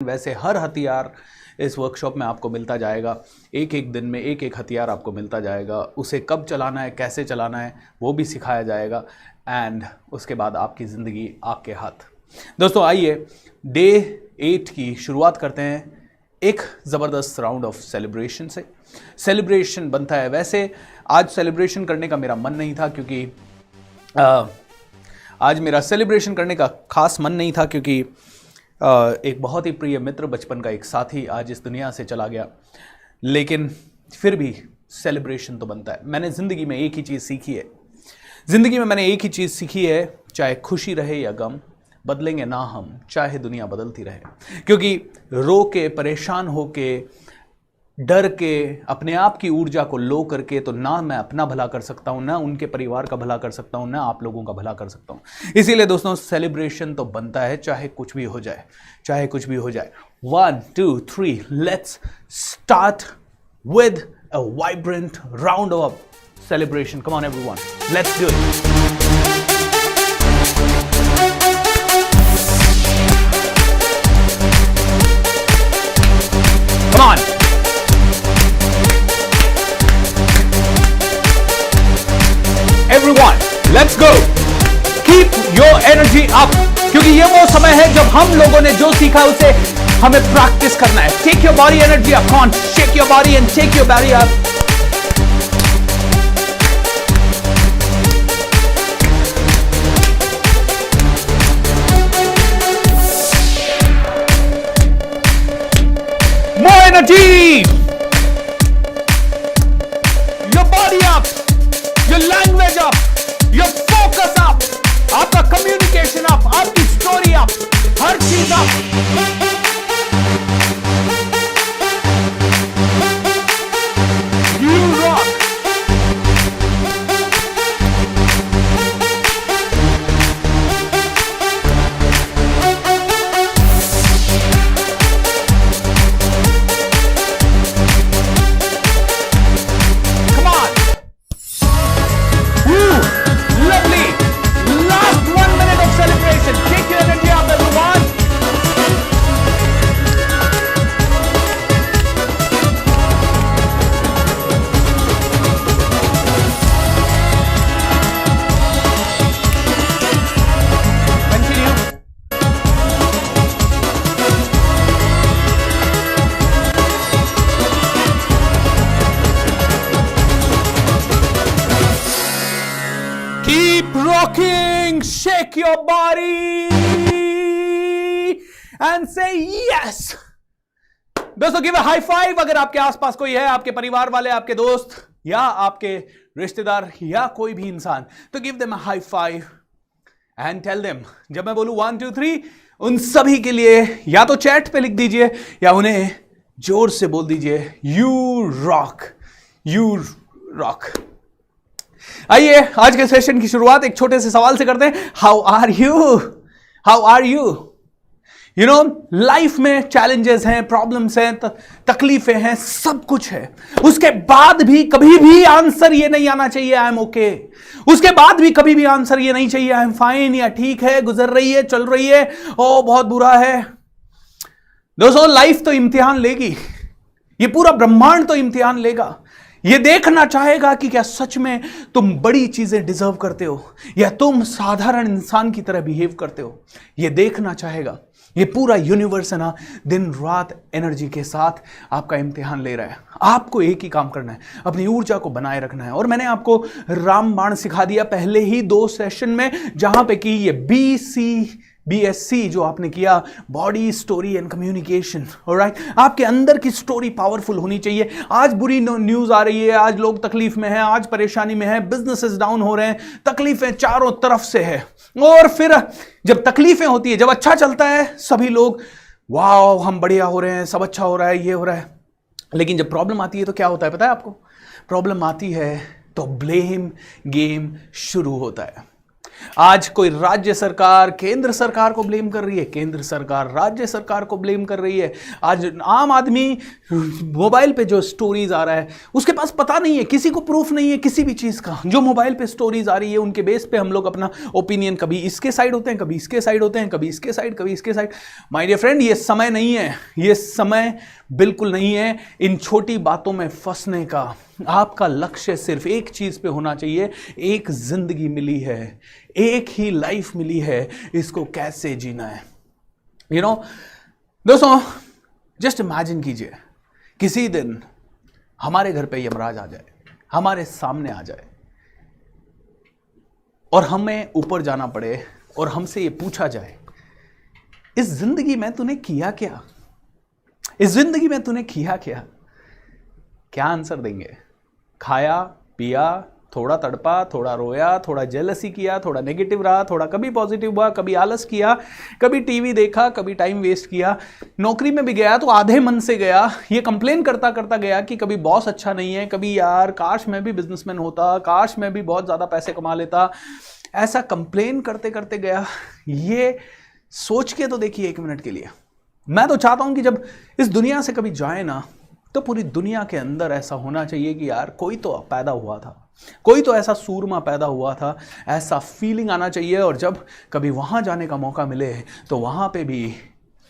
वैसे हर हथियार इस वर्कशॉप में आपको मिलता जाएगा। एक एक दिन में एक एक हथियार आपको मिलता जाएगा। उसे कब चलाना है, कैसे चलाना है, वो भी सिखाया जाएगा। एंड उसके बाद आपकी ज़िंदगी आपके हाथ। दोस्तों आइए डे 8 की शुरुआत करते हैं एक ज़बरदस्त राउंड ऑफ सेलिब्रेशन से। सेलिब्रेशन बनता है, वैसे आज सेलिब्रेशन करने का मेरा मन नहीं था, क्योंकि आज मेरा सेलिब्रेशन करने का खास मन नहीं था, क्योंकि एक बहुत ही प्रिय मित्र, बचपन का एक साथी आज इस दुनिया से चला गया। लेकिन फिर भी सेलिब्रेशन तो बनता है। मैंने ज़िंदगी में एक ही चीज़ सीखी है, चाहे खुशी रहे या गम, बदलेंगे ना हम, चाहे दुनिया बदलती रहे। क्योंकि रो के, परेशान हो के, डर के, अपने आप की ऊर्जा को लो करके तो ना मैं अपना भला कर सकता हूं, ना उनके परिवार का भला कर सकता हूं, ना आप लोगों का भला कर सकता हूं। इसीलिए दोस्तों सेलिब्रेशन तो बनता है, चाहे कुछ भी हो जाए, 1 2 3 let's start with a vibrant round of celebration. Come on everyone, let's do it. Come on. Everyone, let's go. Keep your energy up. क्योंकि ये वो समय है जब हम लोगों ने जो सीखा उसे हमें प्रैक्टिस करना है। Take your body energy up. Come on, shake your body and take your body up. More energy. Your body up. Your language up. Your focus up. आपका communication up. आपकी story up. हर चीज up. You rock. Rocking, shake your body and say yes. दोस्तों give a high five अगर आपके आसपास कोई है, आपके परिवार वाले, आपके दोस्त या आपके रिश्तेदार या कोई भी इंसान, तो give them a high five and tell them, जब मैं बोलूं 1 2 3, उन सभी के लिए या तो चैट पे लिख दीजिए या उन्हें जोर से बोल दीजिए you rock, you rock। आइए आज के सेशन की शुरुआत एक छोटे से सवाल से करते हैं। How are you? You know, life में चैलेंजेस हैं, प्रॉब्लम्स हैं, तकलीफें हैं, सब कुछ है। उसके बाद भी कभी भी आंसर ये नहीं आना चाहिए आई एम ओके। उसके बाद भी कभी भी आंसर ये नहीं चाहिए आई एम फाइन, या ठीक है, गुजर रही है, चल रही है, ओ बहुत बुरा है। दोस्तों लाइफ तो इम्तिहान लेगी, ये पूरा ब्रह्मांड तो इम्तिहान लेगा। ये देखना चाहेगा कि क्या सच में तुम बड़ी चीजें डिजर्व करते हो या तुम साधारण इंसान की तरह बिहेव करते हो। ये देखना चाहेगा। ये पूरा यूनिवर्स है ना, दिन रात एनर्जी के साथ आपका इम्तिहान ले रहा है। आपको एक ही काम करना है, अपनी ऊर्जा को बनाए रखना है। और मैंने आपको रामबाण सिखा दिया पहले ही 2 सेशन में, जहां पे कि ये BSC जो आपने किया, body, story and communication. Alright, आपके अंदर की स्टोरी पावरफुल होनी चाहिए। आज बुरी न्यूज आ रही है, आज लोग तकलीफ में हैं, आज परेशानी में हैं, बिजनेसेस डाउन हो रहे हैं, तकलीफें चारों तरफ से है। और फिर जब तकलीफें होती है, जब अच्छा चलता है, सभी लोग वाह हम बढ़िया हो रहे हैं, सब अच्छा हो रहा है, ये हो रहा है। लेकिन जब प्रॉब्लम आती है तो क्या होता है पता है आपको? प्रॉब्लम आती है तो ब्लेम गेम शुरू होता है। आज कोई राज्य सरकार केंद्र सरकार को ब्लेम कर रही है, केंद्र सरकार राज्य सरकार को ब्लेम कर रही है। आज आम आदमी मोबाइल पे जो स्टोरीज आ रहा है उसके पास पता नहीं है, किसी को प्रूफ नहीं है किसी भी चीज का। जो मोबाइल पे स्टोरीज आ रही है उनके बेस पे हम लोग अपना ओपिनियन कभी इसके साइड होते हैं, कभी इसके साइड होते हैं, कभी इसके साइड, कभी इसके साइड। माय डियर फ्रेंड, ये समय नहीं है, ये समय बिल्कुल नहीं है इन छोटी बातों में फंसने का। आपका लक्ष्य सिर्फ एक चीज पे होना चाहिए, एक जिंदगी मिली है, एक ही लाइफ मिली है, इसको कैसे जीना है। यू नो दोस्तों, जस्ट इमेजिन कीजिए किसी दिन हमारे घर पे यमराज आ जाए, हमारे सामने आ जाए और हमें ऊपर जाना पड़े और हमसे ये पूछा जाए, इस जिंदगी में तूने किया क्या, इस जिंदगी में तूने किया क्या? क्या आंसर देंगे? खाया पिया, थोड़ा तड़पा, थोड़ा रोया, थोड़ा जेलसी किया, थोड़ा नेगेटिव रहा, थोड़ा कभी पॉजिटिव हुआ, कभी आलस किया, कभी टीवी देखा, कभी टाइम वेस्ट किया। नौकरी में भी गया तो आधे मन से गया, ये कंप्लेन करता करता गया कि कभी बॉस अच्छा नहीं है, कभी यार काश मैं भी बिजनेसमैन होता, काश मैं भी बहुत ज़्यादा पैसे कमा लेता। ऐसा कंप्लेन करते करते गया। ये सोच के तो देखिए एक मिनट के लिए, मैं तो चाहता हूं कि जब इस दुनिया से कभी जाए ना, तो पूरी दुनिया के अंदर ऐसा होना चाहिए कि यार कोई तो पैदा हुआ था, कोई तो ऐसा सूरमा पैदा हुआ था, ऐसा फीलिंग आना चाहिए। और जब कभी वहां जाने का मौका मिले तो वहां पे भी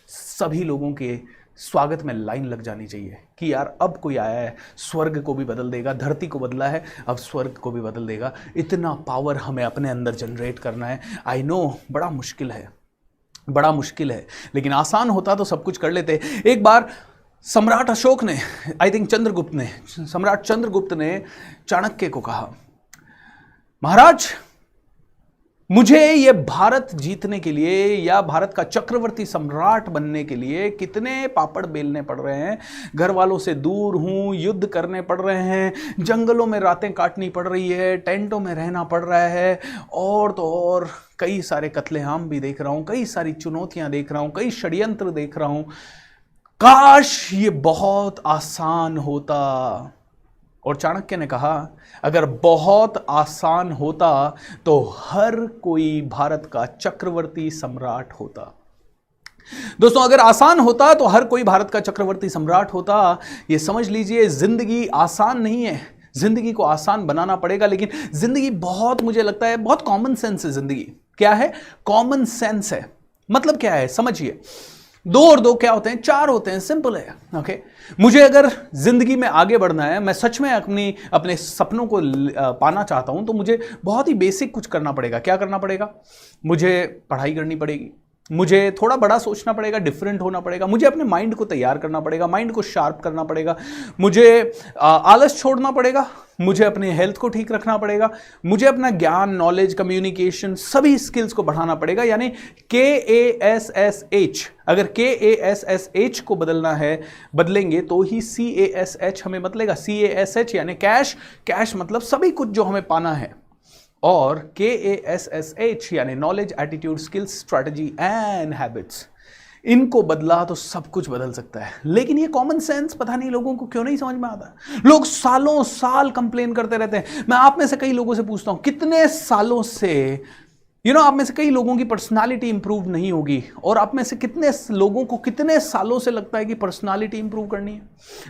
सभी लोगों के स्वागत में लाइन लग जानी चाहिए कि यार अब कोई आया है, स्वर्ग को भी बदल देगा, धरती को बदला है, अब स्वर्ग को भी बदल देगा। इतना पावर हमें अपने अंदर जनरेट करना है। आई नो बड़ा मुश्किल है, बड़ा मुश्किल है, लेकिन आसान होता तो सब कुछ कर लेते। एक बार सम्राट अशोक ने, आई थिंक सम्राट चंद्रगुप्त ने चाणक्य को कहा, महाराज मुझे ये भारत जीतने के लिए या भारत का चक्रवर्ती सम्राट बनने के लिए कितने पापड़ बेलने पड़ रहे हैं, घर वालों से दूर हूं, युद्ध करने पड़ रहे हैं, जंगलों में रातें काटनी पड़ रही है, टेंटों में रहना पड़ रहा है, और तो और कई सारे कत्लेआम भी देख रहा हूं, कई सारी चुनौतियां देख रहा हूं, कई षड्यंत्र देख रहा हूं। काश ये बहुत आसान होता। और चाणक्य ने कहा, अगर बहुत आसान होता तो हर कोई भारत का चक्रवर्ती सम्राट होता। दोस्तों, अगर आसान होता तो हर कोई भारत का चक्रवर्ती सम्राट होता। ये समझ लीजिए, जिंदगी आसान नहीं है, जिंदगी को आसान बनाना पड़ेगा। लेकिन जिंदगी बहुत, मुझे लगता है बहुत कॉमन सेंस है। जिंदगी क्या है? कॉमन सेंस है। मतलब क्या है समझिए, 2 और 2 क्या होते हैं? 4 होते हैं। सिंपल है। ओके, मुझे अगर जिंदगी में आगे बढ़ना है, मैं सच में अपने सपनों को पाना चाहता हूं, तो मुझे बहुत ही बेसिक कुछ करना पड़ेगा। क्या करना पड़ेगा? मुझे पढ़ाई करनी पड़ेगी, मुझे थोड़ा बड़ा सोचना पड़ेगा, डिफरेंट होना पड़ेगा, मुझे अपने माइंड को तैयार करना पड़ेगा, माइंड को शार्प करना पड़ेगा, मुझे आलस छोड़ना पड़ेगा, मुझे अपने हेल्थ को ठीक रखना पड़ेगा, मुझे अपना ज्ञान, नॉलेज, कम्युनिकेशन, सभी स्किल्स को बढ़ाना पड़ेगा। यानी KASSH, अगर KASSH को बदलना है, बदलेंगे तो ही CASH हमें बदलेगा। CASH यानी कैश, कैश मतलब सभी कुछ जो हमें पाना है, और KASSH यानी knowledge, attitude, skills, strategy and habits. इनको बदला तो सब कुछ बदल सकता है। लेकिन ये कॉमन सेंस पता नहीं लोगों को क्यों नहीं समझ में आता। लोग सालों साल कंप्लेन करते रहते हैं। मैं आप में से कई लोगों से पूछता हूं, कितने सालों से आप में से कई लोगों की पर्सनालिटी इंप्रूव नहीं होगी, और आप में से कितने लोगों को कितने सालों से लगता है कि पर्सनालिटी इंप्रूव करनी है?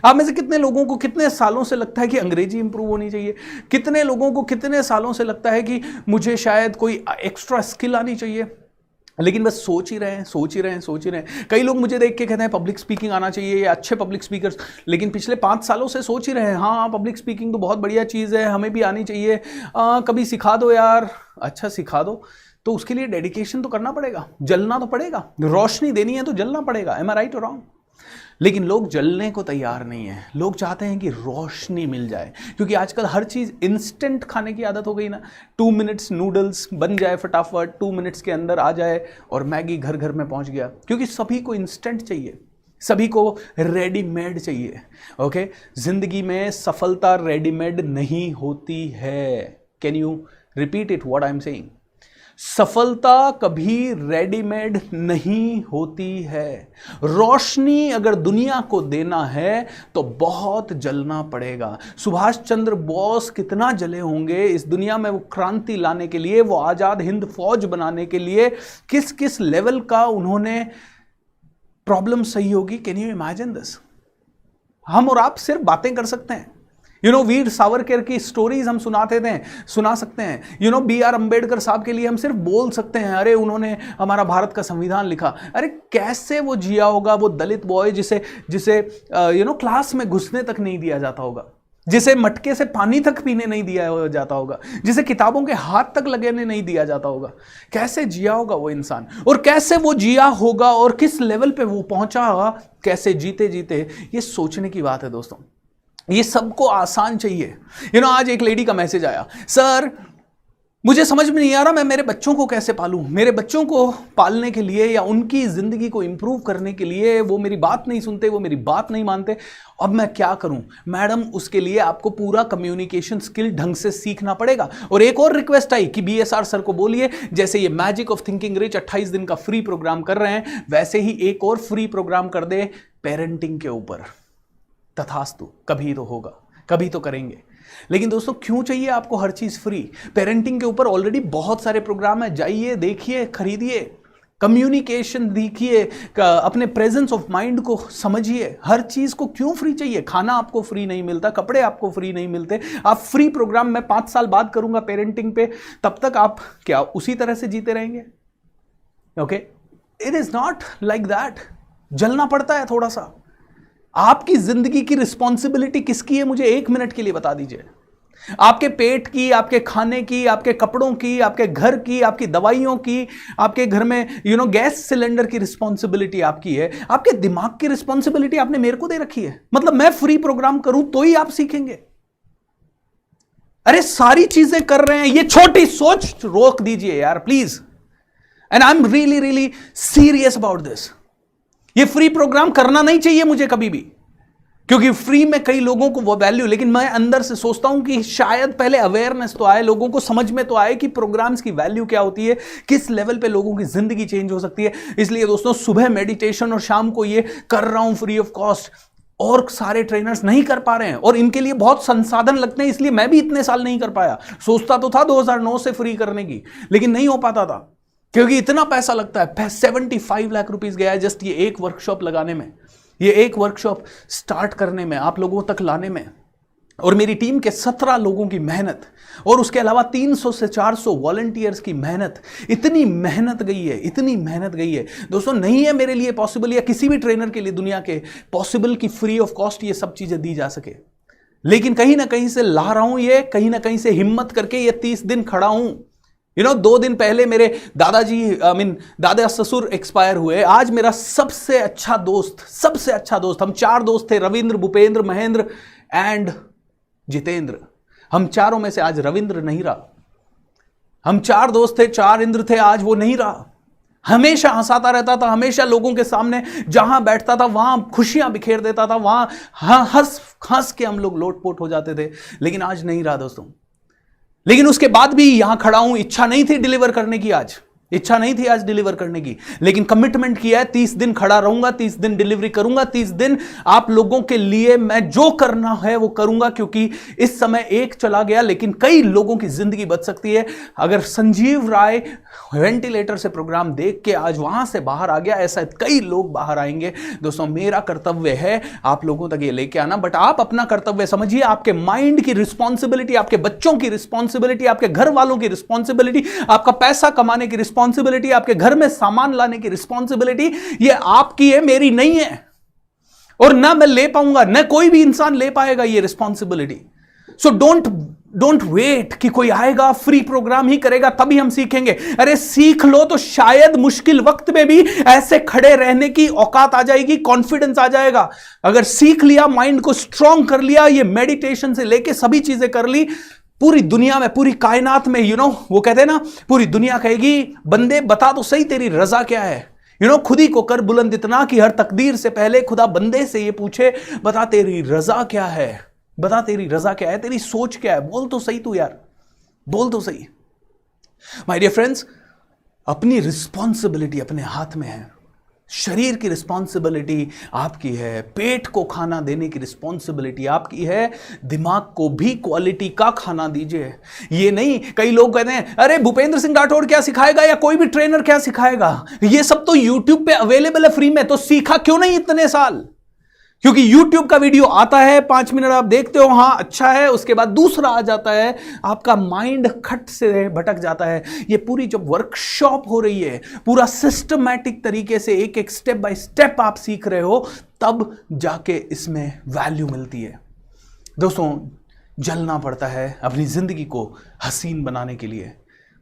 आप में से कितने लोगों को कितने सालों से लगता है कि अंग्रेजी इंप्रूव होनी चाहिए? कितने लोगों को कितने सालों से लगता है कि मुझे शायद कोई एक्स्ट्रा स्किल आनी चाहिए? लेकिन बस सोच ही रहे हैं। कई लोग मुझे देख के कहते हैं पब्लिक स्पीकिंग आना चाहिए, या अच्छे पब्लिक स्पीकर्स, लेकिन पिछले 5 सालों से सोच ही रहे हैं, हाँ पब्लिक स्पीकिंग तो बहुत बढ़िया चीज़ है, हमें भी आनी चाहिए, कभी सिखा दो यार। अच्छा सिखा दो, तो उसके लिए डेडिकेशन तो करना पड़ेगा, जलना तो पड़ेगा, रोशनी देनी है तो जलना पड़ेगा। एम आई राइट और रॉन्ग? लेकिन लोग जलने को तैयार नहीं है। लोग चाहते हैं कि रोशनी मिल जाए, क्योंकि आजकल हर चीज़ इंस्टेंट खाने की आदत हो गई ना। 2 मिनट्स नूडल्स बन जाए फटाफट, 2 मिनट्स के अंदर आ जाए, और मैगी घर घर में पहुंच गया, क्योंकि सभी को इंस्टेंट चाहिए, सभी को रेडीमेड चाहिए। ओके, जिंदगी में सफलता रेडीमेड नहीं होती है। Can you repeat it what I am saying? सफलता कभी रेडीमेड नहीं होती है। रोशनी अगर दुनिया को देना है तो बहुत जलना पड़ेगा। सुभाष चंद्र बोस कितना जले होंगे इस दुनिया में, वो क्रांति लाने के लिए, वो आजाद हिंद फौज बनाने के लिए किस किस लेवल का उन्होंने प्रॉब्लम सही होगी। Can you imagine this? हम और आप सिर्फ बातें कर सकते हैं। वीर सावरकर की स्टोरीज हम सुना सकते हैं। बी.आर. अंबेडकर साहब के लिए हम सिर्फ बोल सकते हैं, अरे उन्होंने हमारा भारत का संविधान लिखा। अरे कैसे वो जिया होगा वो दलित बॉय जिसे क्लास में घुसने तक नहीं दिया जाता होगा, जिसे मटके से पानी तक पीने नहीं दिया जाता होगा, जिसे किताबों के हाथ तक लगाने नहीं दिया जाता होगा। कैसे जिया होगा वो इंसान, और कैसे वो जिया होगा और किस लेवल पे वो पहुंचा होगा, कैसे जीते जीते, ये सोचने की बात है दोस्तों। ये सबको आसान चाहिए। आज एक लेडी का मैसेज आया, सर मुझे समझ में नहीं आ रहा मैं मेरे बच्चों को कैसे पालूं। मेरे बच्चों को पालने के लिए या उनकी जिंदगी को इंप्रूव करने के लिए वो मेरी बात नहीं सुनते, वो मेरी बात नहीं मानते, अब मैं क्या करूं। मैडम, उसके लिए आपको पूरा कम्युनिकेशन स्किल ढंग से सीखना पड़ेगा। और एक और रिक्वेस्ट आई कि BSR सर को बोलिए, जैसे ये मैजिक ऑफ थिंकिंग रिच 28 दिन का फ्री प्रोग्राम कर रहे हैं, वैसे ही एक और फ्री प्रोग्राम कर दे पेरेंटिंग के ऊपर। तथास्तु, कभी तो होगा, कभी तो करेंगे। लेकिन दोस्तों क्यों चाहिए आपको हर चीज फ्री? पेरेंटिंग के ऊपर ऑलरेडी बहुत सारे प्रोग्राम है, जाइए, देखिए, खरीदिए, कम्युनिकेशन देखिए, अपने प्रेजेंस ऑफ माइंड को समझिए। हर चीज को क्यों फ्री चाहिए? खाना आपको फ्री नहीं मिलता, कपड़े आपको फ्री नहीं मिलते। आप फ्री प्रोग्राम मैं 5 साल बाद करूंगा पेरेंटिंग पे, तब तक आप क्या उसी तरह से जीते रहेंगे? Okay, it is not like that. जलना पड़ता है थोड़ा सा। आपकी जिंदगी की रिस्पॉन्सिबिलिटी किसकी है, मुझे 1 मिनट के लिए बता दीजिए। आपके पेट की, आपके खाने की, आपके कपड़ों की, आपके घर की, आपकी दवाइयों की, आपके घर में गैस सिलेंडर की रिस्पॉन्सिबिलिटी आपकी है। आपके दिमाग की रिस्पॉन्सिबिलिटी आपने मेरे को दे रखी है। मतलब मैं फ्री प्रोग्राम करूं तो ही आप सीखेंगे? अरे सारी चीजें कर रहे हैं, ये छोटी सोच रोक दीजिए यार please. And I am really really serious about this. ये फ्री प्रोग्राम करना नहीं चाहिए मुझे कभी भी, क्योंकि फ्री में कई लोगों को वो वैल्यू, लेकिन मैं अंदर से सोचता हूं कि शायद पहले अवेयरनेस तो आए, लोगों को समझ में तो आए कि प्रोग्राम्स की वैल्यू क्या होती है, किस लेवल पे लोगों की जिंदगी चेंज हो सकती है। इसलिए दोस्तों सुबह मेडिटेशन और शाम को ये कर रहा हूं फ्री ऑफ कॉस्ट। और सारे ट्रेनर्स नहीं कर पा रहे हैं और इनके लिए बहुत संसाधन लगते हैं, इसलिए मैं भी इतने साल नहीं कर पाया। सोचता तो था 2009 से फ्री करने की, लेकिन नहीं हो पाता था क्योंकि इतना पैसा लगता है। 75 लाख रुपीस गया है जस्ट ये एक वर्कशॉप लगाने में, ये एक वर्कशॉप स्टार्ट करने में, आप लोगों तक लाने में, और मेरी टीम के 17 लोगों की मेहनत, और उसके अलावा 300 से 400 वॉलंटियर्स की मेहनत। इतनी मेहनत गई है, इतनी मेहनत गई है दोस्तों। नहीं है मेरे लिए पॉसिबल, या किसी भी ट्रेनर के लिए दुनिया के पॉसिबल कि फ्री ऑफ कॉस्ट ये सब चीजें दी जा सके, लेकिन कहीं ना कहीं से ला रहा हूं ये, कहीं ना कहीं से हिम्मत करके ये 30 दिन खड़ा हूं। 2 दिन पहले मेरे दादाजी दादा ससुर एक्सपायर हुए। आज मेरा सबसे अच्छा दोस्त, हम 4 दोस्त थे, रविंद्र, भूपेंद्र, महेंद्र एंड जितेंद्र। हम चारों में से आज रविंद्र नहीं रहा। हम 4 दोस्त थे, 4 इंद्र थे, आज वो नहीं रहा। हमेशा हंसाता रहता था, हमेशा लोगों के सामने जहां बैठता था वहां खुशियां बिखेर देता था, वहां हंस के हम लोग लोटपोट हो जाते थे, लेकिन आज नहीं रहा दोस्तों। लेकिन उसके बाद भी यहां खड़ा हूं। इच्छा नहीं थी डिलीवर करने की आज डिलीवर करने की, लेकिन कमिटमेंट किया है 30 दिन खड़ा रहूंगा, 30 दिन डिलीवरी करूंगा, 30 दिन आप लोगों के लिए मैं जो करना है वो करूंगा, क्योंकि इस समय एक चला गया लेकिन कई लोगों की जिंदगी बच सकती है। अगर संजीव राय वेंटिलेटर से प्रोग्राम देख के आज वहां से बाहर आ गया, ऐसा कई लोग बाहर आएंगे। दोस्तों मेरा कर्तव्य है आप लोगों तक ये लेके आना, बट आप अपना कर्तव्य समझिए। आपके माइंड की रिस्पॉन्सिबिलिटी, आपके बच्चों की रिस्पॉन्सिबिलिटी, आपके घर वालों की रिस्पॉन्सिबिलिटी, आपका पैसा कमाने की रिस्पॉन्सिबिलिटी, आपके घर में सामान लाने की रिस्पॉन्सिबिलिटी, ये आपकी है, मेरी नहीं है। और ना मैं ले पाऊंगा, ना कोई भी इंसान ले पाएगा ये रिस्पॉन्सिबिलिटी। सो डोंट वेट कि कोई आएगा फ्री प्रोग्राम ही करेगा तभी हम सीखेंगे। अरे सीख लो तो शायद मुश्किल वक्त में भी ऐसे खड़े रहने की औकात आ जाएगी, कॉन्फिडेंस आ जाएगा। अगर सीख लिया, माइंड को स्ट्रांग कर लिया, ये मेडिटेशन से लेके सभी चीजें कर ली, पूरी दुनिया में, पूरी कायनात में वो कहते हैं ना, पूरी दुनिया कहेगी बंदे बता तो सही तेरी रजा क्या है। खुद ही को कर बुलंद इतना कि हर तकदीर से पहले खुदा बंदे से ये पूछे बता तेरी रजा क्या है, बता तेरी रजा क्या है, तेरी सोच क्या है, बोल तो सही तू यार, बोल तो सही। माय डियर फ्रेंड्स, अपनी रिस्पॉन्सिबिलिटी अपने हाथ में है। शरीर की रिस्पॉन्सिबिलिटी आपकी है, पेट को खाना देने की रिस्पॉन्सिबिलिटी आपकी है, दिमाग को भी क्वालिटी का खाना दीजिए। ये नहीं, कई लोग कहते हैं अरे भूपेंद्र सिंह राठौड़ क्या सिखाएगा या कोई भी ट्रेनर क्या सिखाएगा, ये सब तो यूट्यूब पे अवेलेबल है फ्री में, तो सीखा क्यों नहीं इतने साल? क्योंकि YouTube का वीडियो आता है, 5 मिनट आप देखते हो, हाँ अच्छा है, उसके बाद दूसरा आ जाता है, आपका माइंड खट से भटक जाता है। ये पूरी जब वर्कशॉप हो रही है, पूरा सिस्टमैटिक तरीके से एक एक स्टेप बाय स्टेप आप सीख रहे हो, तब जाके इसमें वैल्यू मिलती है। दोस्तों, जलना पड़ता है अपनी जिंदगी को हसीन बनाने के लिए।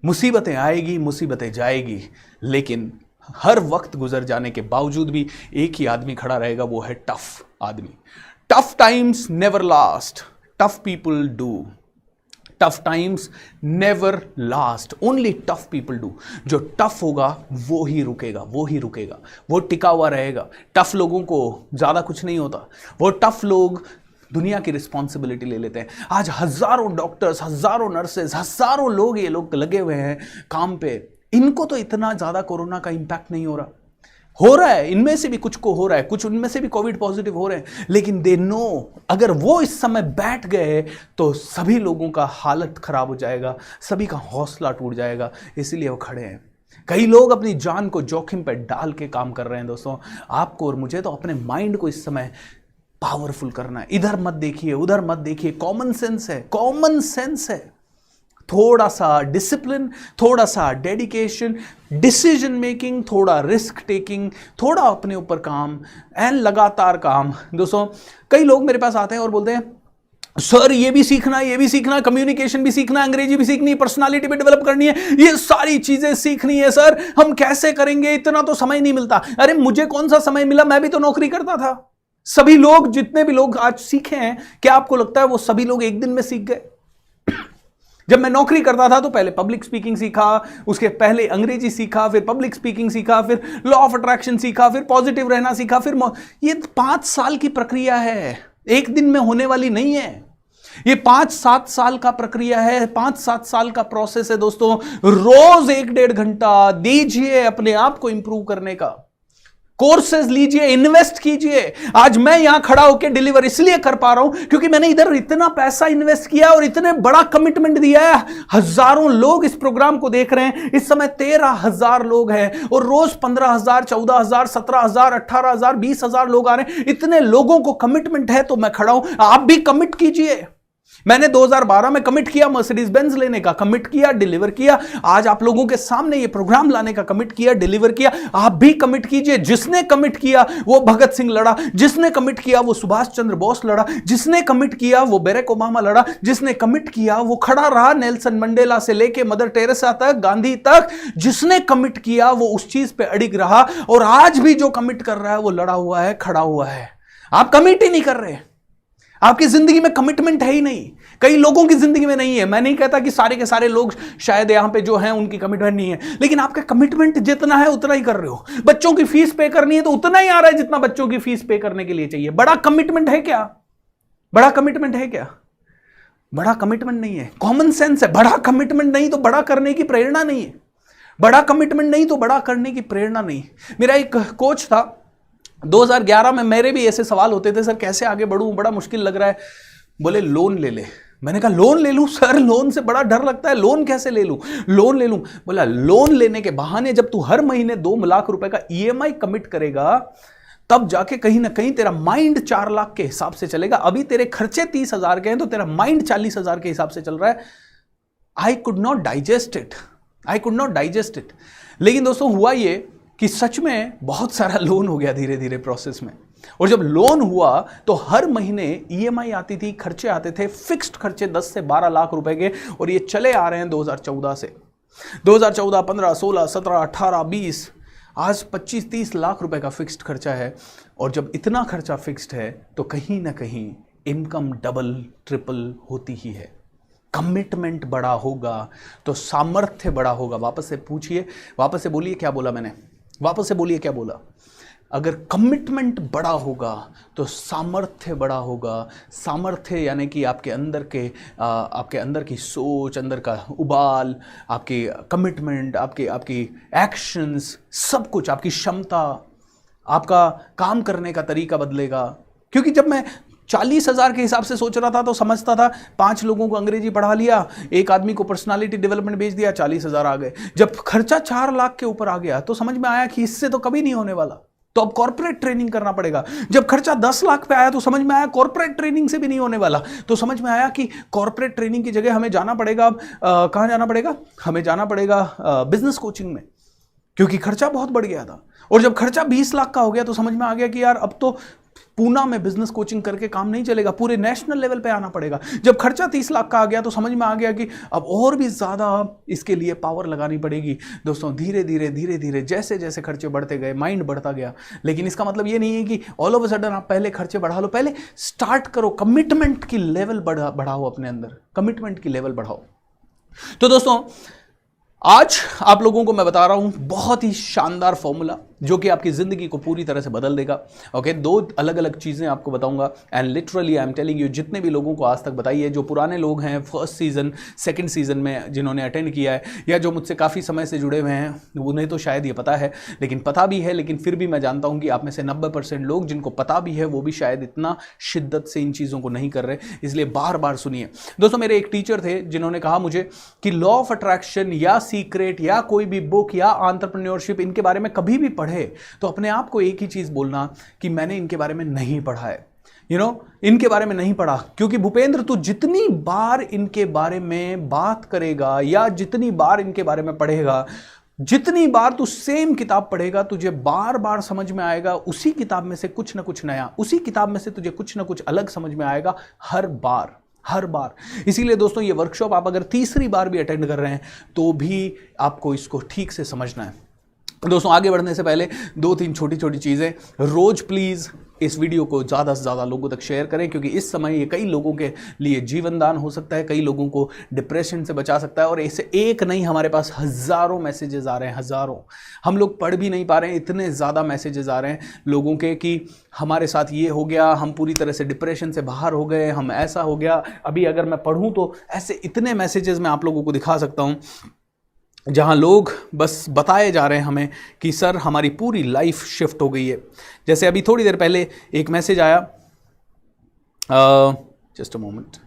मुसीबतें आएगी, मुसीबतें जाएगी, लेकिन हर वक्त गुजर जाने के बावजूद भी एक ही आदमी खड़ा रहेगा, वो है टफ आदमी। Tough times never last, tough people do. Tough times never last, only tough people do. जो टफ होगा वो ही रुकेगा, वो ही रुकेगा, वो टिका हुआ रहेगा। टफ लोगों को ज्यादा कुछ नहीं होता, वो टफ लोग दुनिया की रिस्पॉन्सिबिलिटी ले लेते हैं। आज हजारों डॉक्टर्स, हजारों नर्सेज, हजारों लोग, ये लोग लगे हुए हैं काम पे, इनको तो इतना ज्यादा कोरोना का इंपैक्ट नहीं हो रहा है, इनमें से भी कुछ को हो रहा है, कुछ उनमें से भी कोविड पॉजिटिव हो रहे हैं, लेकिन दे नो अगर वो इस समय बैठ गए तो सभी लोगों का हालत खराब हो जाएगा, सभी का हौसला टूट जाएगा, इसीलिए वो खड़े हैं। कई लोग अपनी जान को जोखिम पर डाल के काम कर रहे हैं। दोस्तों, आपको और मुझे तो अपने माइंड को इस समय पावरफुल करना है। इधर मत देखिए, उधर मत देखिए, कॉमन सेंस है, कॉमन सेंस है। थोड़ा सा डिसिप्लिन, थोड़ा सा डेडिकेशन, डिसीजन मेकिंग, थोड़ा रिस्क टेकिंग, थोड़ा अपने ऊपर काम एंड लगातार काम। दोस्तों, कई लोग मेरे पास आते हैं और बोलते हैं सर ये भी सीखना है, ये भी सीखना है, कम्युनिकेशन भी सीखना है, अंग्रेजी भी सीखनी है, पर्सनालिटी भी डेवलप करनी है, ये सारी चीजें सीखनी है सर, हम कैसे करेंगे, इतना तो समय नहीं मिलता। अरे मुझे कौन सा समय मिला, मैं भी तो नौकरी करता था। सभी लोग, जितने भी लोग आज सीखे हैं, क्या आपको लगता है वो सभी लोग एक दिन में सीख गए? जब मैं नौकरी करता था तो पहले पब्लिक स्पीकिंग सीखा, उसके पहले अंग्रेजी सीखा, फिर पब्लिक स्पीकिंग सीखा, फिर लॉ ऑफ अट्रैक्शन सीखा, फिर पॉजिटिव रहना सीखा, फिर ये 5 साल की प्रक्रिया है, एक दिन में होने वाली नहीं है। ये 5-7 साल का प्रक्रिया है, 5-7 साल का प्रोसेस है। दोस्तों, रोज 1-1.5 घंटा दीजिए अपने आप को इंप्रूव करने का। कोर्सेज लीजिए, इन्वेस्ट कीजिए। आज मैं यहां खड़ा होकर डिलीवर इसलिए कर पा रहा हूं क्योंकि मैंने इधर इतना पैसा इन्वेस्ट किया और इतने बड़ा कमिटमेंट दिया है। हजारों लोग इस प्रोग्राम को देख रहे हैं, इस समय 13,000 लोग हैं और रोज 15,000, 14,000, 17,000, 18,000, 20,000 लोग आ रहे हैं। इतने लोगों को कमिटमेंट है तो मैं खड़ा हूं, आप भी कमिट कीजिए। मैंने 2012 में कमिट किया मर्सिडीज बेंज लेने का, कमिट किया, डिलीवर किया। आज आप लोगों के सामने ये प्रोग्राम लाने का कमिट किया, डिलीवर किया। आप भी कमिट कीजिए। जिसने कमिट किया वो भगत सिंह लड़ा, जिसने कमिट किया वो सुभाष चंद्र बोस लड़ा, जिसने कमिट किया वो बैरक ओबामा लड़ा, जिसने कमिट किया वो खड़ा रहा नेल्सन मंडेला से लेके मदर टेरेसा तक, गांधी तक। जिसने कमिट किया वो उस चीज पे अड़िग रहा और आज भी जो कमिट कर रहा है वो लड़ा हुआ है, खड़ा हुआ है। आप कमिट ही नहीं कर रहे, आपकी जिंदगी में कमिटमेंट है ही नहीं। कई लोगों की जिंदगी में नहीं है। मैं नहीं कहता कि सारे के सारे लोग शायद यहां पे जो हैं उनकी कमिटमेंट नहीं है, लेकिन आपका कमिटमेंट जितना है उतना ही कर रहे हो। बच्चों की फीस पे करनी है तो उतना ही आ रहा है जितना बच्चों की फीस पे करने के लिए चाहिए। बड़ा कमिटमेंट है क्या? बड़ा कमिटमेंट है क्या? बड़ा कमिटमेंट नहीं है, कॉमन सेंस है। बड़ा कमिटमेंट नहीं तो बड़ा करने की प्रेरणा नहीं है। बड़ा कमिटमेंट नहीं तो बड़ा करने की प्रेरणा नहीं। मेरा एक कोच था 2011 में, मेरे भी ऐसे सवाल होते थे, सर कैसे आगे बढ़ूं, बड़ा मुश्किल लग रहा है। बोले लोन ले ले। मैंने कहा लोन ले लूं सर, लोन से बड़ा डर लगता है, लोन कैसे ले लूं, लोन ले लूं। बोला लोन लेने के बहाने जब तू हर महीने 2 लाख रुपए का EMI कमिट करेगा तब जाके कहीं ना कहीं तेरा माइंड 4 लाख के हिसाब से चलेगा। अभी तेरे खर्चे 30,000 के हैं तो तेरा माइंड 40,000 के हिसाब से चल रहा है। I could not digest it. लेकिन दोस्तों हुआ ये कि सच में बहुत सारा लोन हो गया धीरे धीरे प्रोसेस में। और जब लोन हुआ तो हर महीने EMI आती थी, खर्चे आते थे, फिक्स्ड खर्चे 10 से 12 लाख रुपए के, और ये चले आ रहे हैं 2014 से। 2014, 15, 16, 17, 18, 20, आज 25-30 लाख रुपए का फिक्स्ड खर्चा है। और जब इतना खर्चा फिक्स्ड है तो कहीं ना कहीं इनकम डबल ट्रिपल होती ही है। कमिटमेंट बड़ा होगा तो सामर्थ्य बड़ा होगा। वापस से पूछिए, वापस से बोलिए क्या बोला मैंने, वापस से बोलिए क्या बोला। अगर कमिटमेंट बड़ा होगा तो सामर्थ्य बड़ा होगा। सामर्थ्य यानी कि आपके अंदर की सोच, अंदर का उबाल, आपकी कमिटमेंट, आपकी एक्शंस, सब कुछ, आपकी क्षमता, आपका काम करने का तरीका बदलेगा। क्योंकि जब मैं 40,000 के हिसाब से सोच रहा था तो समझता था 5 लोगों को अंग्रेजी पढ़ा लिया, एक आदमी को पर्सनालिटी डेवलपमेंट भेज दिया, 40,000 आ गए। जब खर्चा 4 लाख के ऊपर आ गया तो समझ में आया कि इससे तो कभी नहीं होने वाला, तो अब कॉर्पोरेट ट्रेनिंग करना पड़ेगा। जब खर्चा 10 लाख पे आया तो समझ में आया कॉर्पोरेट ट्रेनिंग से भी नहीं होने वाला, तो समझ में आया कि कॉर्पोरेट ट्रेनिंग की जगह हमें जाना पड़ेगा। अब कहां जाना पड़ेगा? हमें जाना पड़ेगा बिजनेस कोचिंग में, क्योंकि खर्चा बहुत बढ़ गया था। और जब खर्चा 20 लाख का हो गया तो समझ में आ गया कि यार अब तो पूना में बिजनेस कोचिंग करके काम नहीं चलेगा, पूरे नेशनल लेवल पे आना पड़ेगा। जब खर्चा 30 लाख का आ गया तो समझ में आ गया कि अब और भी ज़्यादा इसके लिए पावर लगानी पड़ेगी। दोस्तों धीरे धीरे जैसे जैसे खर्चे बढ़ते गए माइंड बढ़ता गया। लेकिन इसका मतलब ये नहीं है कि ऑल ऑफ अ सडन आप पहले खर्चे बढ़ा लो, पहले स्टार्ट करो, कमिटमेंट की लेवल बढ़ाओ, अपने अंदर कमिटमेंट की लेवल बढ़ाओ। तो दोस्तों आज आप लोगों को मैं बता रहा हूं बहुत ही शानदार फॉर्मूला जो कि आपकी जिंदगी को पूरी तरह से बदल देगा। ओके, 2 अलग अलग चीजें आपको बताऊंगा and literally I am telling you, जितने भी लोगों को आज तक बताई है, जो पुराने लोग हैं फर्स्ट सीजन सेकंड सीजन में जिन्होंने अटेंड किया है, या जो मुझसे काफ़ी समय से जुड़े हुए हैं, उन्हें तो शायद ये पता है, लेकिन पता भी है, लेकिन फिर भी मैं जानता हूं कि आप में से 90% लोग जिनको पता भी है वो भी शायद इतना शिद्दत से इन चीज़ों को नहीं कर रहे। इसलिए बार बार सुनिए। दोस्तों मेरे एक टीचर थे जिन्होंने कहा मुझे कि लॉ ऑफ अट्रैक्शन या सीक्रेट या कोई भी बुक या एंटरप्रेन्योरशिप इनके बारे में कभी भी पढ़े तो अपने आप को एक ही चीज बोलना कि मैंने इनके बारे में नहीं पढ़ा है, इनके बारे में नहीं पढ़ा। क्योंकि भूपेंद्र तू जितनी बार इनके बारे में बात करेगा या जितनी बार इनके बारे में पढ़ेगा, जितनी बार तू सेम किताब पढ़ेगा, तुझे बार बार समझ में आएगा उसी किताब में से कुछ ना कुछ नया, उसी किताब में से तुझे कुछ ना कुछ अलग समझ में आएगा हर बार। इसीलिए दोस्तों ये वर्कशॉप आप अगर तीसरी बार भी अटेंड कर रहे हैं तो भी आपको इसको ठीक से समझना है। दोस्तों आगे बढ़ने से पहले 2-3 छोटी छोटी चीज़ें, रोज प्लीज़ इस वीडियो को ज़्यादा से ज़्यादा लोगों तक शेयर करें, क्योंकि इस समय ये कई लोगों के लिए जीवन दान हो सकता है, कई लोगों को डिप्रेशन से बचा सकता है। और ऐसे एक नहीं, हमारे पास हज़ारों मैसेजेस आ रहे हैं, हज़ारों, हम लोग पढ़ भी नहीं पा रहे हैं, इतने ज़्यादा मैसेजेस आ रहे हैं लोगों के कि हमारे साथ ये हो गया, हम पूरी तरह से डिप्रेशन से बाहर हो गए, हम ऐसा हो गया। अभी अगर मैं पढ़ूँ तो ऐसे इतने मैसेजेस मैं आप लोगों को दिखा सकता हूँ जहाँ लोग बस बताए जा रहे हैं हमें कि सर हमारी पूरी लाइफ शिफ्ट हो गई है। जैसे अभी थोड़ी देर पहले एक मैसेज आया, just a moment,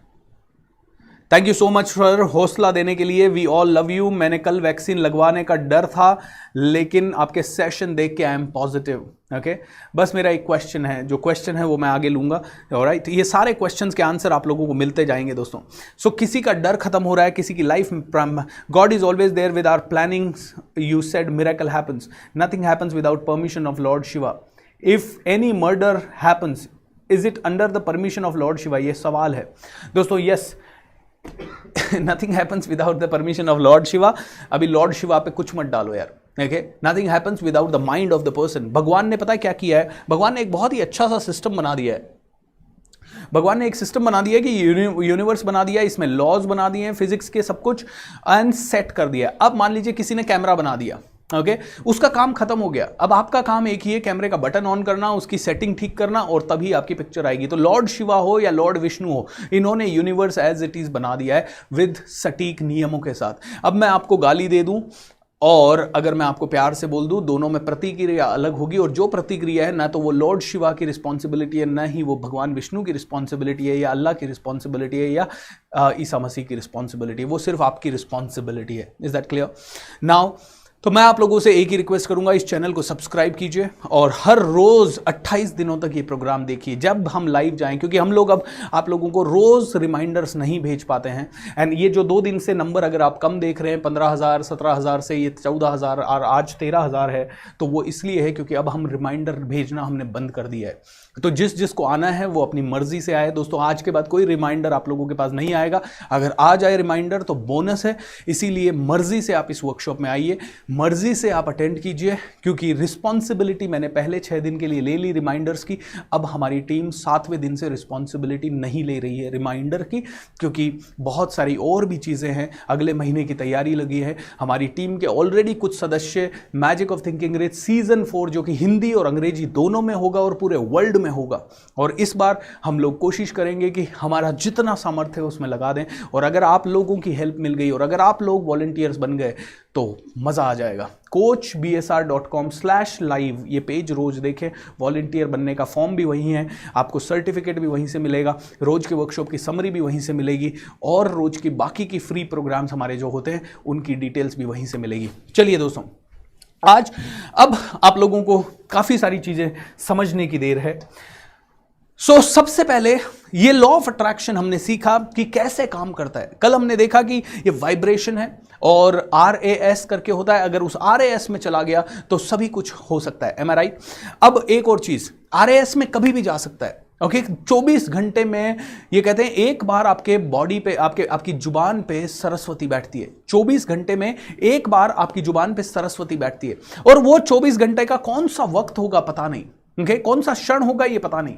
thank you so much sir हौसला देने के लिए, वी ऑल लव यू। मैंने कल वैक्सीन लगवाने का डर था लेकिन आपके सेशन देख के आई एम पॉजिटिव। ओके, बस मेरा एक क्वेश्चन है, जो क्वेश्चन है वो मैं आगे लूंगा। ऑलराइट, ये सारे क्वेश्चंस के आंसर आप लोगों को मिलते जाएंगे दोस्तों। सो किसी का डर खत्म हो रहा है, किसी की लाइफ में, God is always there with our planning, you said miracle happens, nothing happens without permission of Lord Shiva. If any murder happens, is it under the permission of Lord Shiva? ये सवाल है दोस्तों। Yes, nothing happens without the permission of Lord Shiva. अभी Lord Shiva पे कुछ मत डालो यार। Okay, nothing happens without the mind of the person. भगवान ने पता है क्या किया है? भगवान ने एक बहुत ही अच्छा सा सिस्टम बना दिया है। भगवान ने एक सिस्टम बना दिया है कि यूनिवर्स बना दिया है, इसमें लॉज बना दिए हैं फिजिक्स के, सब कुछ एंड सेट कर दिया। अब मान लीजिए किसी ने कैमरा बना दिया, ओके, उसका काम खत्म हो गया। अब आपका काम एक ही है, कैमरे का बटन ऑन करना, उसकी सेटिंग ठीक करना और तभी आपकी पिक्चर आएगी। तो लॉर्ड शिवा हो या लॉर्ड विष्णु हो, इन्होंने यूनिवर्स एज इट इज बना दिया है विद सटीक नियमों के साथ। अब मैं आपको गाली दे दूं और अगर मैं आपको प्यार से बोल दूं, दोनों में प्रतिक्रिया अलग होगी। और जो प्रतिक्रिया है ना तो वो लॉर्ड शिवा की रिस्पॉन्सिबिलिटी है, ना ही वो भगवान विष्णु की रिस्पॉन्सिबिलिटी है या अल्लाह की रिस्पॉन्सिबिलिटी है या ईसा मसीह की रिस्पॉन्सिबिलिटी है। वो सिर्फ आपकी रिस्पॉन्सिबिलिटी है। Is that clear? नाउ तो मैं आप लोगों से एक ही रिक्वेस्ट करूंगा, इस चैनल को सब्सक्राइब कीजिए और हर रोज 28 दिनों तक ये प्रोग्राम देखिए जब हम लाइव जाएं, क्योंकि हम लोग अब आप लोगों को रोज रिमाइंडर्स नहीं भेज पाते हैं। एंड ये जो 2 दिन से नंबर अगर आप कम देख रहे हैं, 15,000 17,000 से ये 14,000 और आज 13,000 है, तो वो इसलिए है क्योंकि अब हम रिमाइंडर भेजना हमने बंद कर दिया है। तो जिस जिसको आना है वो अपनी मर्जी से आए। दोस्तों आज के बाद कोई रिमाइंडर आप लोगों के पास नहीं आएगा, अगर आ जाए रिमाइंडर तो बोनस है, इसीलिए मर्जी से आप इस वर्कशॉप में आइए, मर्जी से आप अटेंड कीजिए, क्योंकि रिस्पॉन्सिबिलिटी मैंने पहले 6 दिन के लिए ले ली रिमाइंडर्स की, अब हमारी टीम 7वें दिन से रिस्पॉन्सिबिलिटी नहीं ले रही है रिमाइंडर की, क्योंकि बहुत सारी और भी चीज़ें हैं, अगले महीने की तैयारी लगी है। हमारी टीम के ऑलरेडी कुछ सदस्य magic of thinking great season 4 जो कि हिंदी और अंग्रेजी दोनों में होगा और पूरे वर्ल्ड में होगा, और इस बार हम लोग कोशिश करेंगे कि हमारा जितना सामर्थ्य है उसमें लगा दें, और अगर आप लोगों की हेल्प मिल गई और अगर आप लोग वॉलंटियर्स बन गए तो मज़ा आ जाएगा। coachbsr.com/live ये पेज रोज देखें, वॉलंटियर बनने का फॉर्म भी वहीं है, आपको सर्टिफिकेट भी वहीं से मिलेगा, रोज के वर्कशॉप की समरी भी वहीं से मिलेगी, और रोज की बाकी की फ्री प्रोग्राम्स हमारे जो होते हैं उनकी डिटेल्स भी वहीं से मिलेगी। चलिए दोस्तों, आज अब आप लोगों को काफ़ी सारी चीज़ें समझने की देर है। सबसे पहले ये लॉ ऑफ अट्रैक्शन हमने सीखा कि कैसे काम करता है। कल हमने देखा कि ये वाइब्रेशन है और RAS करके होता है, अगर उस RAS में चला गया तो सभी कुछ हो सकता है। Am I right? अब एक और चीज, RAS में कभी भी जा सकता है। ओके 24 घंटे में ये कहते हैं एक बार आपके बॉडी पे आपकी जुबान पे सरस्वती बैठती है। 24 घंटे में एक बार आपकी जुबान पे सरस्वती बैठती है, और वो 24 घंटे का कौन सा वक्त होगा पता नहीं, ओके कौन सा क्षण होगा ये पता नहीं।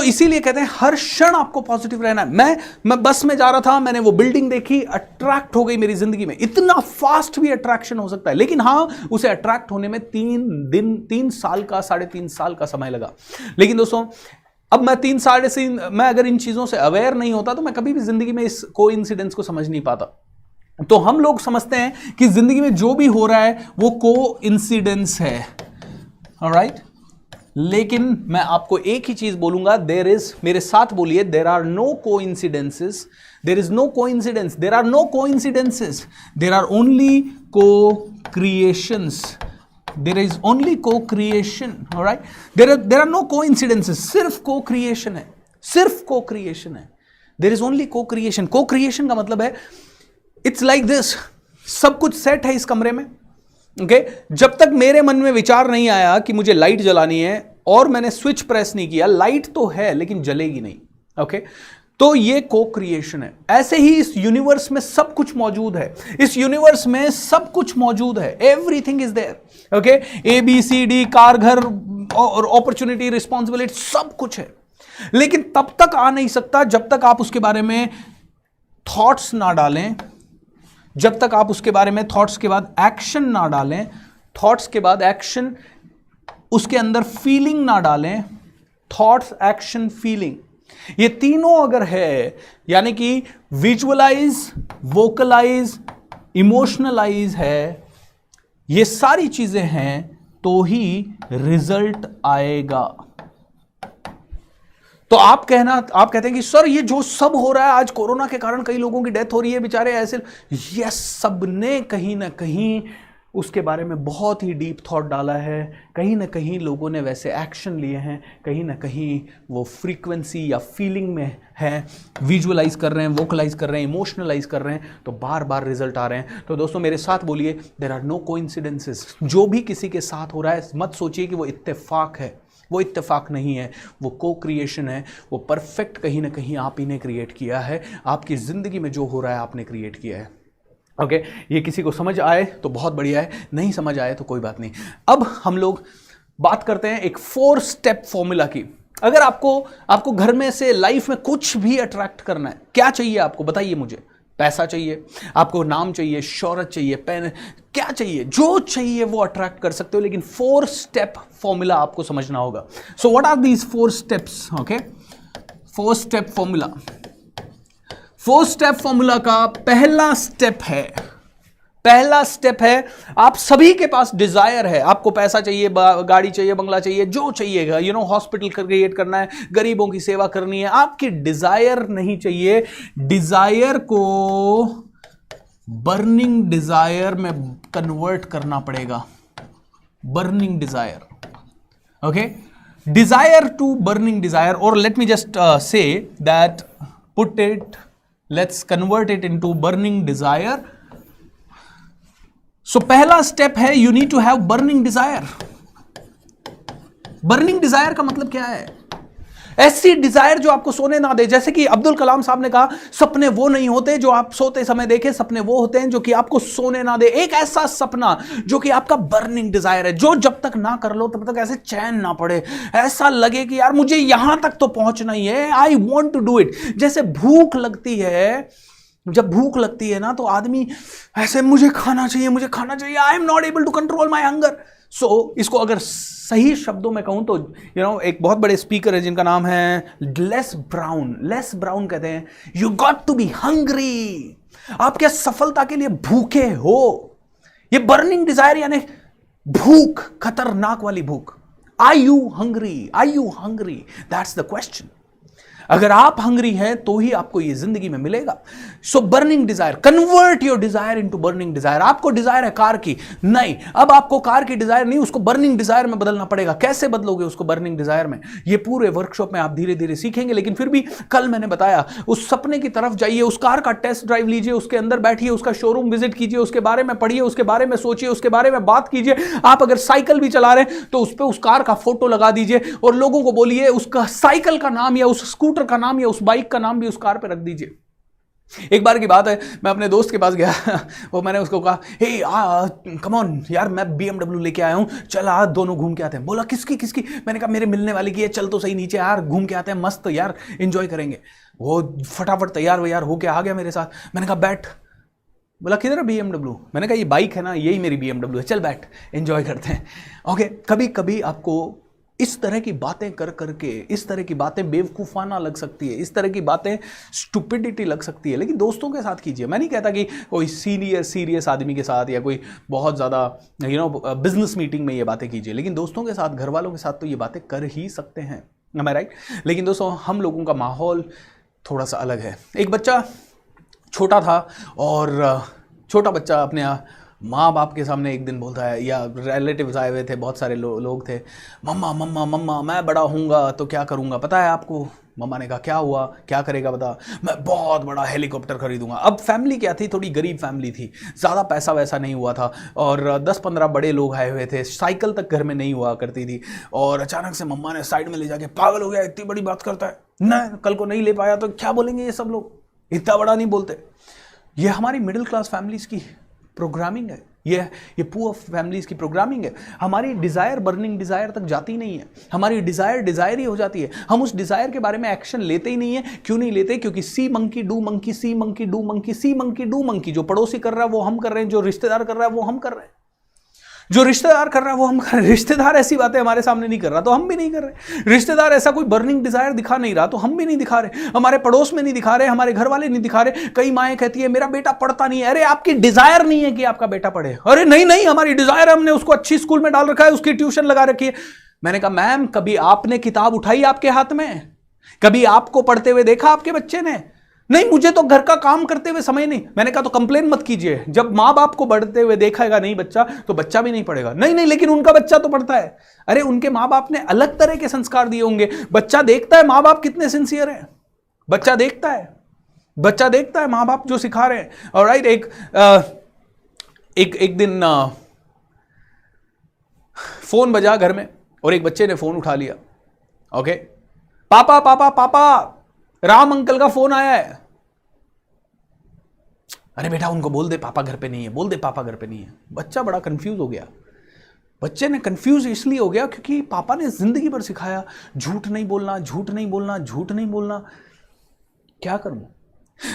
इसीलिए कहते हैं हर क्षण आपको पॉजिटिव रहना है। मैं बस में जा रहा था, मैंने वो बिल्डिंग देखी, अट्रैक्ट हो गई मेरी जिंदगी में। इतना फास्ट भी अट्रैक्शन हो सकता है, लेकिन हाँ उसे अट्रैक्ट होने में 3 साल का 3.5 साल का समय लगा। लेकिन दोस्तों अब मैं 3 साढ़े 3 मैं अगर इन चीजों से अवेयर नहीं होता तो मैं कभी भी जिंदगी में इस कोइंसिडेंस को समझ नहीं पाता। तो हम लोग समझते हैं कि जिंदगी में जो भी हो रहा है वो कोइंसिडेंस है, ऑलराइट। लेकिन मैं आपको एक ही चीज बोलूंगा, देयर इज, मेरे साथ बोलिए, there are no coincidences, there is no coincidence, there are no coincidences, there are only co-creations, there is only co-creation, all right? there are no coincidences, सिर्फ co-creation है, सिर्फ co-creation है, there is only co-creation। co-creation का मतलब है it's like this, सब कुछ set है इस कमरे में, ओके जब तक मेरे मन में विचार नहीं आया कि मुझे लाइट जलानी है और मैंने स्विच प्रेस नहीं किया, लाइट तो है लेकिन जलेगी नहीं, ओके तो ये को-क्रिएशन है। ऐसे ही इस यूनिवर्स में सब कुछ मौजूद है, इस यूनिवर्स में सब कुछ मौजूद है, everything is there, okay ABCD car घर और अपॉर्चुनिटी रिस्पॉन्सिबिलिटी सब कुछ है, लेकिन तब तक आ नहीं सकता जब तक आप उसके बारे में थॉट्स ना डालें, जब तक आप उसके बारे में थॉट्स के बाद एक्शन ना डालें, थॉट्स के बाद एक्शन, उसके अंदर फीलिंग ना डालें, थॉट्स एक्शन फीलिंग, ये तीनों अगर है, यानी कि विजुअलाइज, वोकलाइज, इमोशनलाइज है, ये सारी चीजें हैं तो ही रिजल्ट आएगा। तो आप कहते हैं कि सर ये जो सब हो रहा है, आज कोरोना के कारण कई लोगों की डेथ हो रही है बेचारे ऐसे, यस सबने कहीं ना कहीं उसके बारे में बहुत ही डीप थॉट डाला है, कहीं ना कहीं लोगों ने वैसे एक्शन लिए हैं, कहीं ना कहीं वो फ्रीक्वेंसी या फीलिंग में है, विजुअलाइज कर रहे हैं, वोकलाइज कर रहे हैं, इमोशनलाइज कर रहे हैं, तो बार बार रिजल्ट आ रहे हैं। तो दोस्तों मेरे साथ बोलिए, देयर आर नो कोइंसिडेंसेस। जो भी किसी के साथ हो रहा है मत सोचिए कि वो इत्तेफाक है, वो इत्तेफाक नहीं है, वो को-क्रिएशन है, वो परफेक्ट कहीं ना कहीं आप ही ने क्रिएट किया है, आपकी जिंदगी में जो हो रहा है आपने क्रिएट किया है, ओके ये किसी को समझ आए तो बहुत बढ़िया है, नहीं समझ आए तो कोई बात नहीं। अब हम लोग बात करते हैं एक 4 स्टेप फॉर्मूला की। अगर आपको घर में से लाइफ में कुछ भी अट्रैक्ट करना है, क्या चाहिए आपको बताइए मुझे? पैसा चाहिए, आपको नाम चाहिए, शोहरत चाहिए, पेन, क्या चाहिए? जो चाहिए वो अट्रैक्ट कर सकते हो, लेकिन 4 स्टेप फॉर्मूला आपको समझना होगा। So what are these 4 steps? Okay 4 step formula. 4 step formula का पहला स्टेप है, आप सभी के पास डिजायर है, आपको पैसा चाहिए, गाड़ी चाहिए, बंगला चाहिए, जो चाहिएगा, हॉस्पिटल क्रिएट करना है, गरीबों की सेवा करनी है, आपकी डिजायर नहीं चाहिए, डिजायर को बर्निंग डिजायर में कन्वर्ट करना पड़ेगा, burning desire, okay desire to burning desire, और let me just say that put it, let's convert it into burning desire. So पहला स्टेप है, you need to have burning desire. Burning desire का मतलब क्या है? ऐसी डिजायर जो आपको सोने ना दे। जैसे कि अब्दुल कलाम साहब ने कहा, सपने वो नहीं होते जो आप सोते समय देखें, सपने वो होते हैं जो कि आपको सोने ना दे। एक ऐसा सपना जो कि आपका बर्निंग डिजायर है, जो जब तक ना कर लो तब तक ऐसे चैन ना पड़े, ऐसा लगे कि यार मुझे यहां तक तो पहुंचना ही है, I want to do it. जैसे भूख लगती है, जब भूख लगती है ना तो आदमी ऐसे, मुझे खाना चाहिए, मुझे खाना चाहिए, I am not able to control my hunger. So इसको अगर सही शब्दों में कहूं तो एक बहुत बड़े स्पीकर है जिनका नाम है लेस ब्राउन। लेस ब्राउन कहते हैं, you got to be hungry. आप क्या सफलता के लिए भूखे हो? ये बर्निंग डिजायर यानी भूख, खतरनाक वाली भूख। Are you hungry? Are you hungry? That's the question. अगर आप हंग्री हैं तो ही आपको ये जिंदगी में मिलेगा। So burning desire, convert your desire into burning desire. आपको डिजायर है कार की, नहीं, अब आपको कार की डिजायर नहीं, उसको बर्निंग डिजायर में बदलना पड़ेगा। कैसे बदलोगे उसको बर्निंग डिजायर में? ये पूरे वर्कशॉप में आप धीरे धीरे सीखेंगे। लेकिन फिर भी कल मैंने बताया, उस सपने की तरफ जाइए, उस कार का टेस्ट ड्राइव लीजिए, उसके अंदर बैठिए, उसका शोरूम विजिट कीजिए, उसके बारे में पढ़िए, उसके बारे में सोचिए, उसके बारे में बात कीजिए। आप अगर साइकिल भी चला रहे हैं तो उस पर उस कार का फोटो लगा दीजिए और लोगों को बोलिए उसका साइकिल का नाम या उस स्कूटर का नाम या उस बाइक का नाम भी उस कार पे रख दीजिए। एक बार की बात है, मैं अपने दोस्त के पास गया वो मैंने उसको कहा, हे कम ऑन यार, मैं BMW लेके आया हूं, चल आज दोनों घूम के आते हैं। बोला किसकी किसकी? मैंने कहा मेरे मिलने वाली की है, चल तो सही नीचे यार, घूम के आते हैं, मस्त यार एंजॉय करेंगे। वो फटाफट तैयार होके आ गया मेरे साथ। मैंने कहा बैठ। बोला किधर है BMW? मैंने कहा ये बाइक है ना, यही मेरी BMW है, चल बैठ एंजॉय करते हैं। ओके, कभी कभी आपको इस तरह की बातें कर करके, इस तरह की बातें बेवकूफ़ाना लग सकती है, इस तरह की बातें स्टुपिडिटी लग सकती है, लेकिन दोस्तों के साथ कीजिए। मैं नहीं कहता कि कोई सीरियस आदमी के साथ या कोई बहुत ज़्यादा बिजनेस मीटिंग में ये बातें कीजिए, लेकिन दोस्तों के साथ, घर वालों के साथ तो ये बातें कर ही सकते हैं। एम आई राइट? लेकिन दोस्तों, हम लोगों का माहौल थोड़ा सा अलग है। एक बच्चा छोटा था और छोटा बच्चा अपने माँ बाप के सामने एक दिन बोलता है, या रिलेटिव्स आए हुए थे, बहुत सारे लोग थे, मम्मा मम्मा मम्मा मैं बड़ा होऊंगा तो क्या करूँगा पता है आपको? मम्मा ने कहा क्या हुआ, क्या करेगा बता? मैं बहुत बड़ा हेलीकॉप्टर खरीदूंगा। अब फैमिली क्या थी, थोड़ी गरीब फैमिली थी, ज़्यादा पैसा वैसा नहीं हुआ था और 10-15 बड़े लोग आए हुए थे, साइकिल तक घर में नहीं हुआ करती थी। और अचानक से मम्मा ने साइड में ले जाके, पागल हो गया, इतनी बड़ी बात करता है ना, कल को नहीं ले पाया तो क्या बोलेंगे ये सब लोग, इतना बड़ा नहीं बोलते। ये हमारी मिडिल क्लास फैमिलीज़ की प्रोग्रामिंग है, ये पुअर फैमिलीज की प्रोग्रामिंग है। हमारी डिजायर बर्निंग डिजायर तक जाती नहीं है, हमारी डिजायर ही हो जाती है। हम उस डिजायर के बारे में एक्शन लेते ही नहीं है। क्यों नहीं लेते? क्योंकि सी monkey do monkey, C monkey do monkey, C monkey do monkey. जो पड़ोसी कर रहा है वो हम कर रहे हैं, जो रिश्तेदार कर रहा है वो हम कर रहे हैं, जो रिश्तेदार कर रहा है वो हम कर रहे हैं। रिश्तेदार ऐसी बातें हमारे सामने नहीं कर रहा तो हम भी नहीं कर रहे। रिश्तेदार ऐसा कोई बर्निंग डिजायर दिखा नहीं रहा तो हम भी नहीं दिखा रहे। हमारे पड़ोस में नहीं दिखा रहे, हमारे घर वाले नहीं दिखा रहे। कई माएँ कहती है मेरा बेटा पढ़ता नहीं है। अरे आपकी डिजायर नहीं है कि आपका बेटा पढ़े। अरे नहीं नहीं, हमारी डिजायर है, हमने उसको अच्छी स्कूल में डाल रखा है, उसकी ट्यूशन लगा रखी है। मैंने कहा मैम, कभी आपने किताब उठाई आपके हाथ में? कभी आपको पढ़ते हुए देखा आपके बच्चे ने? नहीं, मुझे तो घर का काम करते हुए समय नहीं। मैंने कहा तो कंप्लेन मत कीजिए, जब माँ बाप को पढ़ते हुए देखेगा नहीं बच्चा तो बच्चा भी नहीं पढ़ेगा। नहीं नहीं, लेकिन उनका बच्चा तो पढ़ता है। अरे उनके माँ बाप ने अलग तरह के संस्कार दिए होंगे। बच्चा देखता है माँ बाप कितने सिंसियर हैं, बच्चा देखता है माँ बाप जो सिखा रहे हैं। ऑलराइट, एक दिन फोन बजा घर में और एक बच्चे ने फोन उठा लिया। ओके, पापा पापा पापा, राम अंकल का फोन आया है। अरे बेटा उनको बोल दे पापा घर पे नहीं है, बोल दे पापा घर पे नहीं है। बच्चा बड़ा कंफ्यूज हो गया। बच्चे ने कंफ्यूज इसलिए हो गया क्योंकि पापा ने जिंदगी भर सिखाया झूठ नहीं बोलना, झूठ नहीं बोलना, झूठ नहीं बोलना। क्या करूं?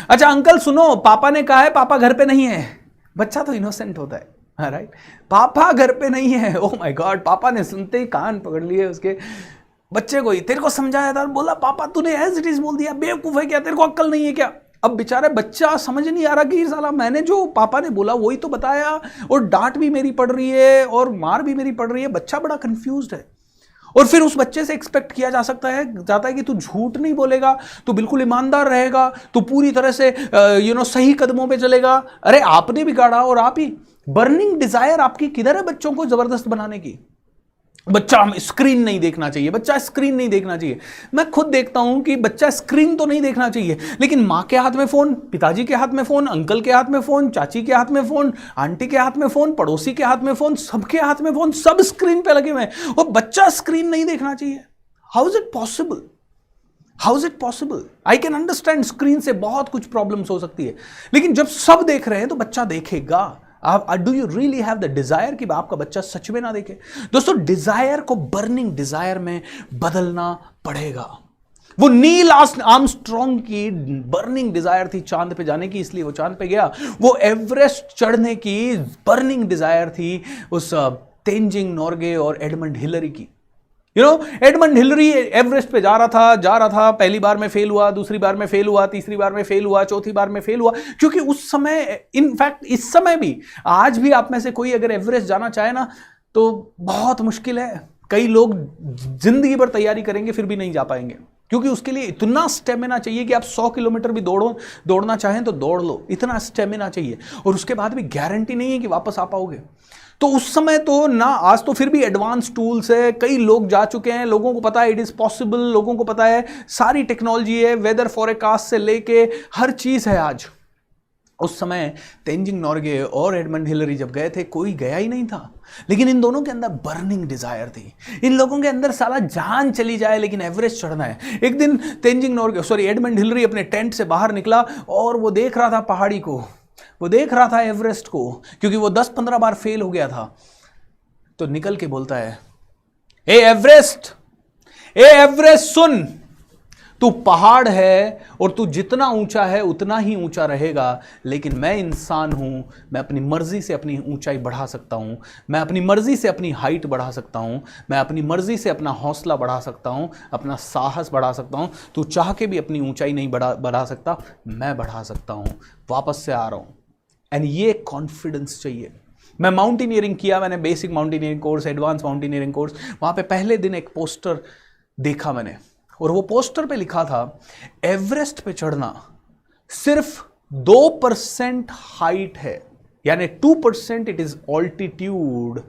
अच्छा अंकल सुनो, पापा ने कहा है पापा घर पे नहीं है। बच्चा तो इनोसेंट होता है, राइट? पापा घर पे नहीं है। ओह माय गॉड, पापा ने सुनते ही कान पकड़ लिए उसके। बच्चे को ही तेरे को समझाया था, बोला पापा तूने एज इट इज बोल दिया, बेवकूफ है क्या, तेरे को अक्ल नहीं है क्या? अब बेचारा बच्चा समझ नहीं आ रहा कि साला मैंने जो पापा ने बोला वही तो बताया, और डांट भी मेरी पड़ रही है और मार भी मेरी पड़ रही है। बच्चा बड़ा कंफ्यूज्ड है। और फिर उस बच्चे से एक्सपेक्ट किया जाता है कि तू झूठ नहीं बोलेगा, तू बिल्कुल ईमानदार रहेगा, तू पूरी तरह से सही कदमों पे चलेगा। अरे आपने बिगाड़ा और आप ही। बर्निंग डिजायर आपकी किधर है बच्चों को जबरदस्त बनाने की? बच्चा स्क्रीन नहीं देखना चाहिए, बच्चा स्क्रीन नहीं देखना चाहिए। मैं खुद देखता हूं कि बच्चा स्क्रीन तो नहीं देखना चाहिए, लेकिन माँ के हाथ में फोन, पिताजी के हाथ में फोन, अंकल के हाथ में फोन, चाची के हाथ में फोन, आंटी के हाथ में फोन, पड़ोसी के हाथ में फोन, सबके हाथ में फोन, सब स्क्रीन पे लगे हुए हैं और बच्चा स्क्रीन नहीं देखना चाहिए। How is it possible? How is it possible? I can understand screen से बहुत कुछ प्रॉब्लम्स हो सकती है, लेकिन जब सब देख रहे हैं तो बच्चा देखेगा। Do you really have the desire कि आपका बच्चा सच में ना देखे? दोस्तों, डिजायर को बर्निंग डिजायर में बदलना पड़ेगा। वो नील आर्मस्ट्रॉन्ग की बर्निंग डिजायर थी चांद पे जाने की, इसलिए वो चांद पे गया। वो एवरेस्ट चढ़ने की बर्निंग डिजायर थी उस तेंजिंग नोर्गे और एडमंड हिलरी की। एडमंड हिलरी एवरेस्ट पे जा रहा था, पहली बार में फेल हुआ, दूसरी बार में फेल हुआ, तीसरी बार में फेल हुआ, चौथी बार में फेल हुआ, क्योंकि उस समय, इनफैक्ट इस समय भी, आज भी आप में से कोई अगर एवरेस्ट जाना चाहे ना तो बहुत मुश्किल है। कई लोग जिंदगी भर तैयारी करेंगे फिर भी नहीं जा पाएंगे, क्योंकि उसके लिए इतना स्टेमिना चाहिए कि आप 100 किलोमीटर भी दौड़ना चाहें तो दौड़ लो, इतना स्टेमिना चाहिए, और उसके बाद भी गारंटी नहीं है कि वापस आ पाओगे। तो उस समय तो ना, आज तो फिर भी एडवांस टूल्स है, कई लोग जा चुके हैं, लोगों को पता है इट इज पॉसिबल, लोगों को पता है सारी टेक्नोलॉजी है, वेदर फॉरकास्ट से लेके हर चीज है आज। उस समय तेंजिंग नोर्गे और एडमंड हिलरी जब गए थे, कोई गया ही नहीं था, लेकिन इन दोनों के अंदर बर्निंग डिजायर थी। इन लोगों के अंदर साला जान चली जाए लेकिन एवरेस्ट चढ़ना है। एक दिन एडमंड हिलरी अपने टेंट से बाहर निकला और वो देख रहा था पहाड़ी को, वो देख रहा था एवरेस्ट को, क्योंकि वो 10-15 बार फेल हो गया था। तो निकल के बोलता है, ए एवरेस्ट सुन, तू पहाड़ है और तू जितना ऊंचा है उतना ही ऊंचा रहेगा, लेकिन मैं इंसान हूं, मैं अपनी मर्जी से अपनी ऊंचाई बढ़ा सकता हूं, मैं अपनी मर्जी से अपनी हाइट बढ़ा सकता हूं, मैं अपनी मर्जी से अपना हौसला बढ़ा सकता हूं, अपना साहस बढ़ा सकता हूं। तू चाह के भी अपनी ऊंचाई नहीं बढ़ा सकता, मैं बढ़ा सकता हूं, वापस से आ रहा हूं। एंड ये कॉन्फिडेंस चाहिए। मैं माउंटेनियरिंग किया, मैंने basic mountaineering course, advance mountaineering course, वहां पे पहले दिन एक पोस्टर देखा मैंने, और वो पोस्टर पे लिखा था, एवरेस्ट पे चढ़ना सिर्फ 2% हाइट है, यानी 2% it is altitude,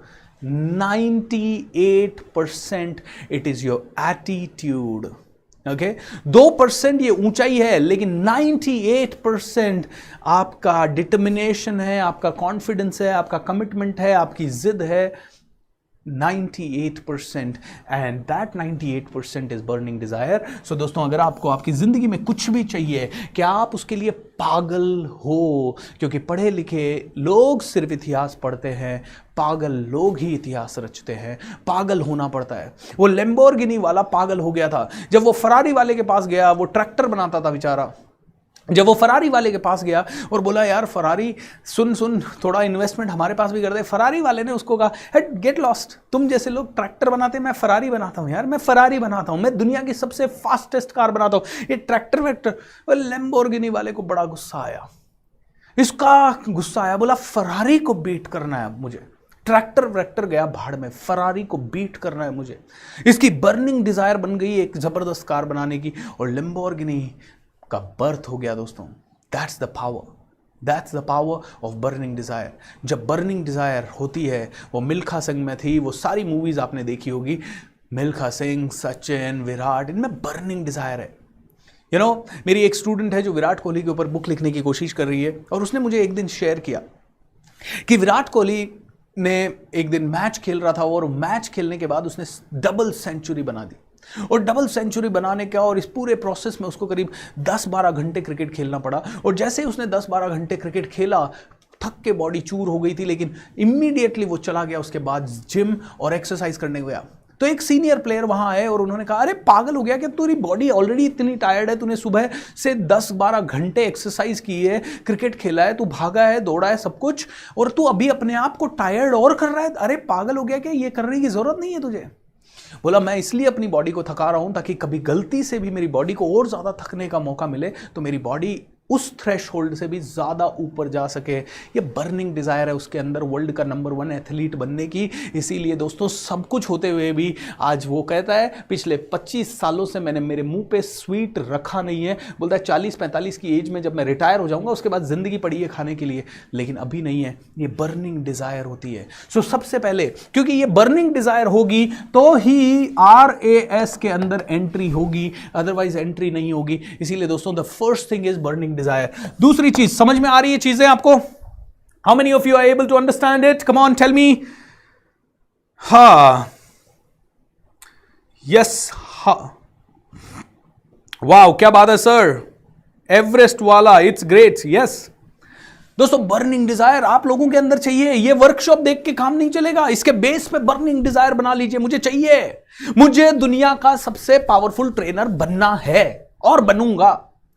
98% it is your attitude. Okay, 2% ये ऊंचाई है, लेकिन 98% आपका डिटर्मिनेशन है, आपका कॉन्फिडेंस है, आपका कमिटमेंट है, आपकी जिद है। 98%, and that 98% is burning desire. So दोस्तों, अगर आपको आपकी जिंदगी में कुछ भी चाहिए, क्या आप उसके लिए पागल हो? क्योंकि पढ़े लिखे लोग सिर्फ इतिहास पढ़ते हैं, पागल लोग ही इतिहास रचते हैं। पागल होना पड़ता है। वो लैम्बोर्गिनी वाला पागल हो गया था। जब वो फरारी वाले के पास गया, वो ट्रैक्टर बनाता था बेचारा, जब वो फरारी वाले के पास गया और बोला, यार फरारी सुन थोड़ा इन्वेस्टमेंट हमारे पास भी कर दे, फरारी वाले ने उसको कहा, हेड गेट लॉस्ट, तुम जैसे लोग ट्रैक्टर बनाते, मैं फरारी बनाता हूँ यार, मैं फरारी बनाता हूँ, मैं दुनिया की सबसे फास्टेस्ट कार बनाता हूँ, ये ट्रैक्टर वेक्टर। वो लैम्बोर्गिनी वाले को बड़ा गुस्सा आया, बोला फरारी को बीट करना है मुझे। ट्रैक्टर व्रैक्टर गया भाड़ में, फरारी को बीट करना है मुझे। इसकी बर्निंग डिजायर बन गई एक जबरदस्त कार बनाने की, और लैम्बोर्गिनी का बर्थ हो गया दोस्तों। That's the power of burning desire. जब बर्निंग डिजायर होती है, वो मिल्खा सिंह में थी, वो सारी मूवीज आपने देखी होगी, मिल्खा सिंह, सचिन, विराट, इनमें बर्निंग डिजायर है। मेरी एक स्टूडेंट है जो विराट कोहली के ऊपर बुक लिखने की कोशिश कर रही है, और उसने मुझे एक दिन शेयर किया कि विराट कोहली ने एक दिन मैच खेल रहा था, और मैच खेलने के बाद उसने डबल सेंचुरी बना दी, और डबल सेंचुरी बनाने का, और इस पूरे प्रोसेस में उसको करीब 10-12 घंटे क्रिकेट खेलना पड़ा। और जैसे ही उसने 10-12 घंटे क्रिकेट खेला, थक के बॉडी चूर हो गई थी, लेकिन इमीडिएटली वो चला गया उसके बाद जिम और एक्सरसाइज करने गया। तो एक सीनियर प्लेयर वहां आए और उन्होंने कहा, अरे पागल हो गया क्या, तेरी बॉडी ऑलरेडी इतनी टायर्ड है, तूने सुबह से 10-12 घंटे एक्सरसाइज की है, क्रिकेट खेला है, तू भागा है, दौड़ा है, सब कुछ, और तू अभी अपने आप को टायर्ड और कर रहा है, अरे पागल हो गया क्या, ये करने की जरूरत नहीं है तुझे। बोला, मैं इसलिए अपनी बॉडी को थका रहा हूं ताकि कभी गलती से भी मेरी बॉडी को और ज्यादा थकने का मौका मिले तो मेरी बॉडी उस थ्रेशहोल्ड से भी ज़्यादा ऊपर जा सके। ये बर्निंग डिज़ायर है उसके अंदर वर्ल्ड का नंबर 1 एथलीट बनने की। इसीलिए दोस्तों सब कुछ होते हुए भी आज वो कहता है पिछले 25 सालों से मैंने मेरे मुंह पे स्वीट रखा नहीं है। बोलता है 40-45 की एज में जब मैं रिटायर हो जाऊंगा उसके बाद ज़िंदगी पड़ी है खाने के लिए, लेकिन अभी नहीं है। ये बर्निंग डिज़ायर होती है। सो सबसे पहले क्योंकि ये बर्निंग डिज़ायर होगी तो ही RAS के अंदर एंट्री होगी, अदरवाइज एंट्री नहीं होगी। इसीलिए दोस्तों the first thing is burning desire. दूसरी चीज समझ में आ रही है चीजें आपको? How many of you are able to understand it? Come on tell me. हा, यस, हा, वाओ, क्या बात है सर, एवरेस्ट वाला, इट्स ग्रेट। यस दोस्तों, बर्निंग डिजायर आप लोगों के अंदर चाहिए। ये वर्कशॉप देख के काम नहीं चलेगा, इसके बेस पे बर्निंग डिजायर बना लीजिए। मुझे चाहिए, मुझे दुनिया का सबसे पावरफुल ट्रेनर बनना है और बनूंगा।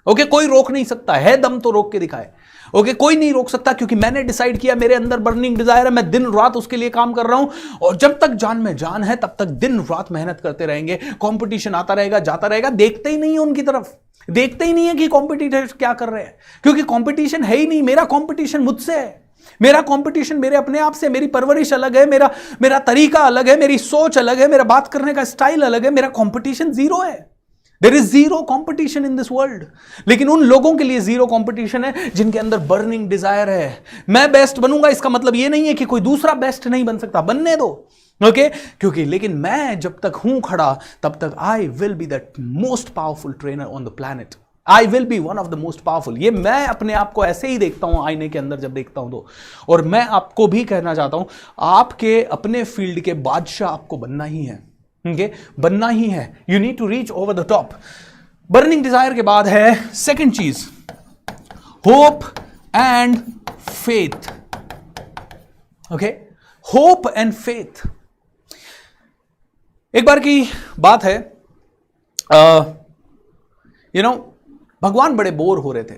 ओके, कोई रोक नहीं सकता है, दम तो रोक के दिखाए। ओके, कोई नहीं रोक सकता क्योंकि मैंने डिसाइड किया, मेरे अंदर बर्निंग डिजायर है, मैं दिन रात उसके लिए काम कर रहा हूं और जब तक जान में जान है तब तक दिन रात मेहनत करते रहेंगे। कंपटीशन आता रहेगा, जाता रहेगा, देखते ही नहीं है उनकी तरफ, देखते ही नहीं है कि कॉम्पिटिटर्स क्या कर रहे हैं, क्योंकि कंपटीशन है ही नहीं। मेरा कंपटीशन मुझसे है, मेरा कंपटीशन मेरे अपने आप से। मेरी परवरिश अलग है, मेरा तरीका अलग है, मेरी सोच अलग है, मेरा बात करने का स्टाइल अलग है। मेरा कंपटीशन जीरो है। There is zero competition in this world. लेकिन उन लोगों के लिए जीरो कंपटीशन है जिनके अंदर बर्निंग डिजायर है। मैं बेस्ट बनूंगा इसका मतलब यह नहीं है कि कोई दूसरा बेस्ट नहीं बन सकता, बनने दो। ओके, क्योंकि लेकिन मैं जब तक हूं खड़ा तब तक I will be the most powerful trainer on the planet. I will be one of the most powerful. ये मैं अपने आप को ऐसे ही देखता हूं आईने के अंदर जब देखता हूं तो। और मैं आपको भी कहना चाहता हूं, आपके अपने फील्ड के बादशाह आपको बनना ही है। ओके, बनना ही है। You need to reach over the top. Burning desire के बाद है सेकंड चीज, hope and faith. Okay, hope and faith. एक बार की बात है, भगवान बड़े बोर हो रहे थे।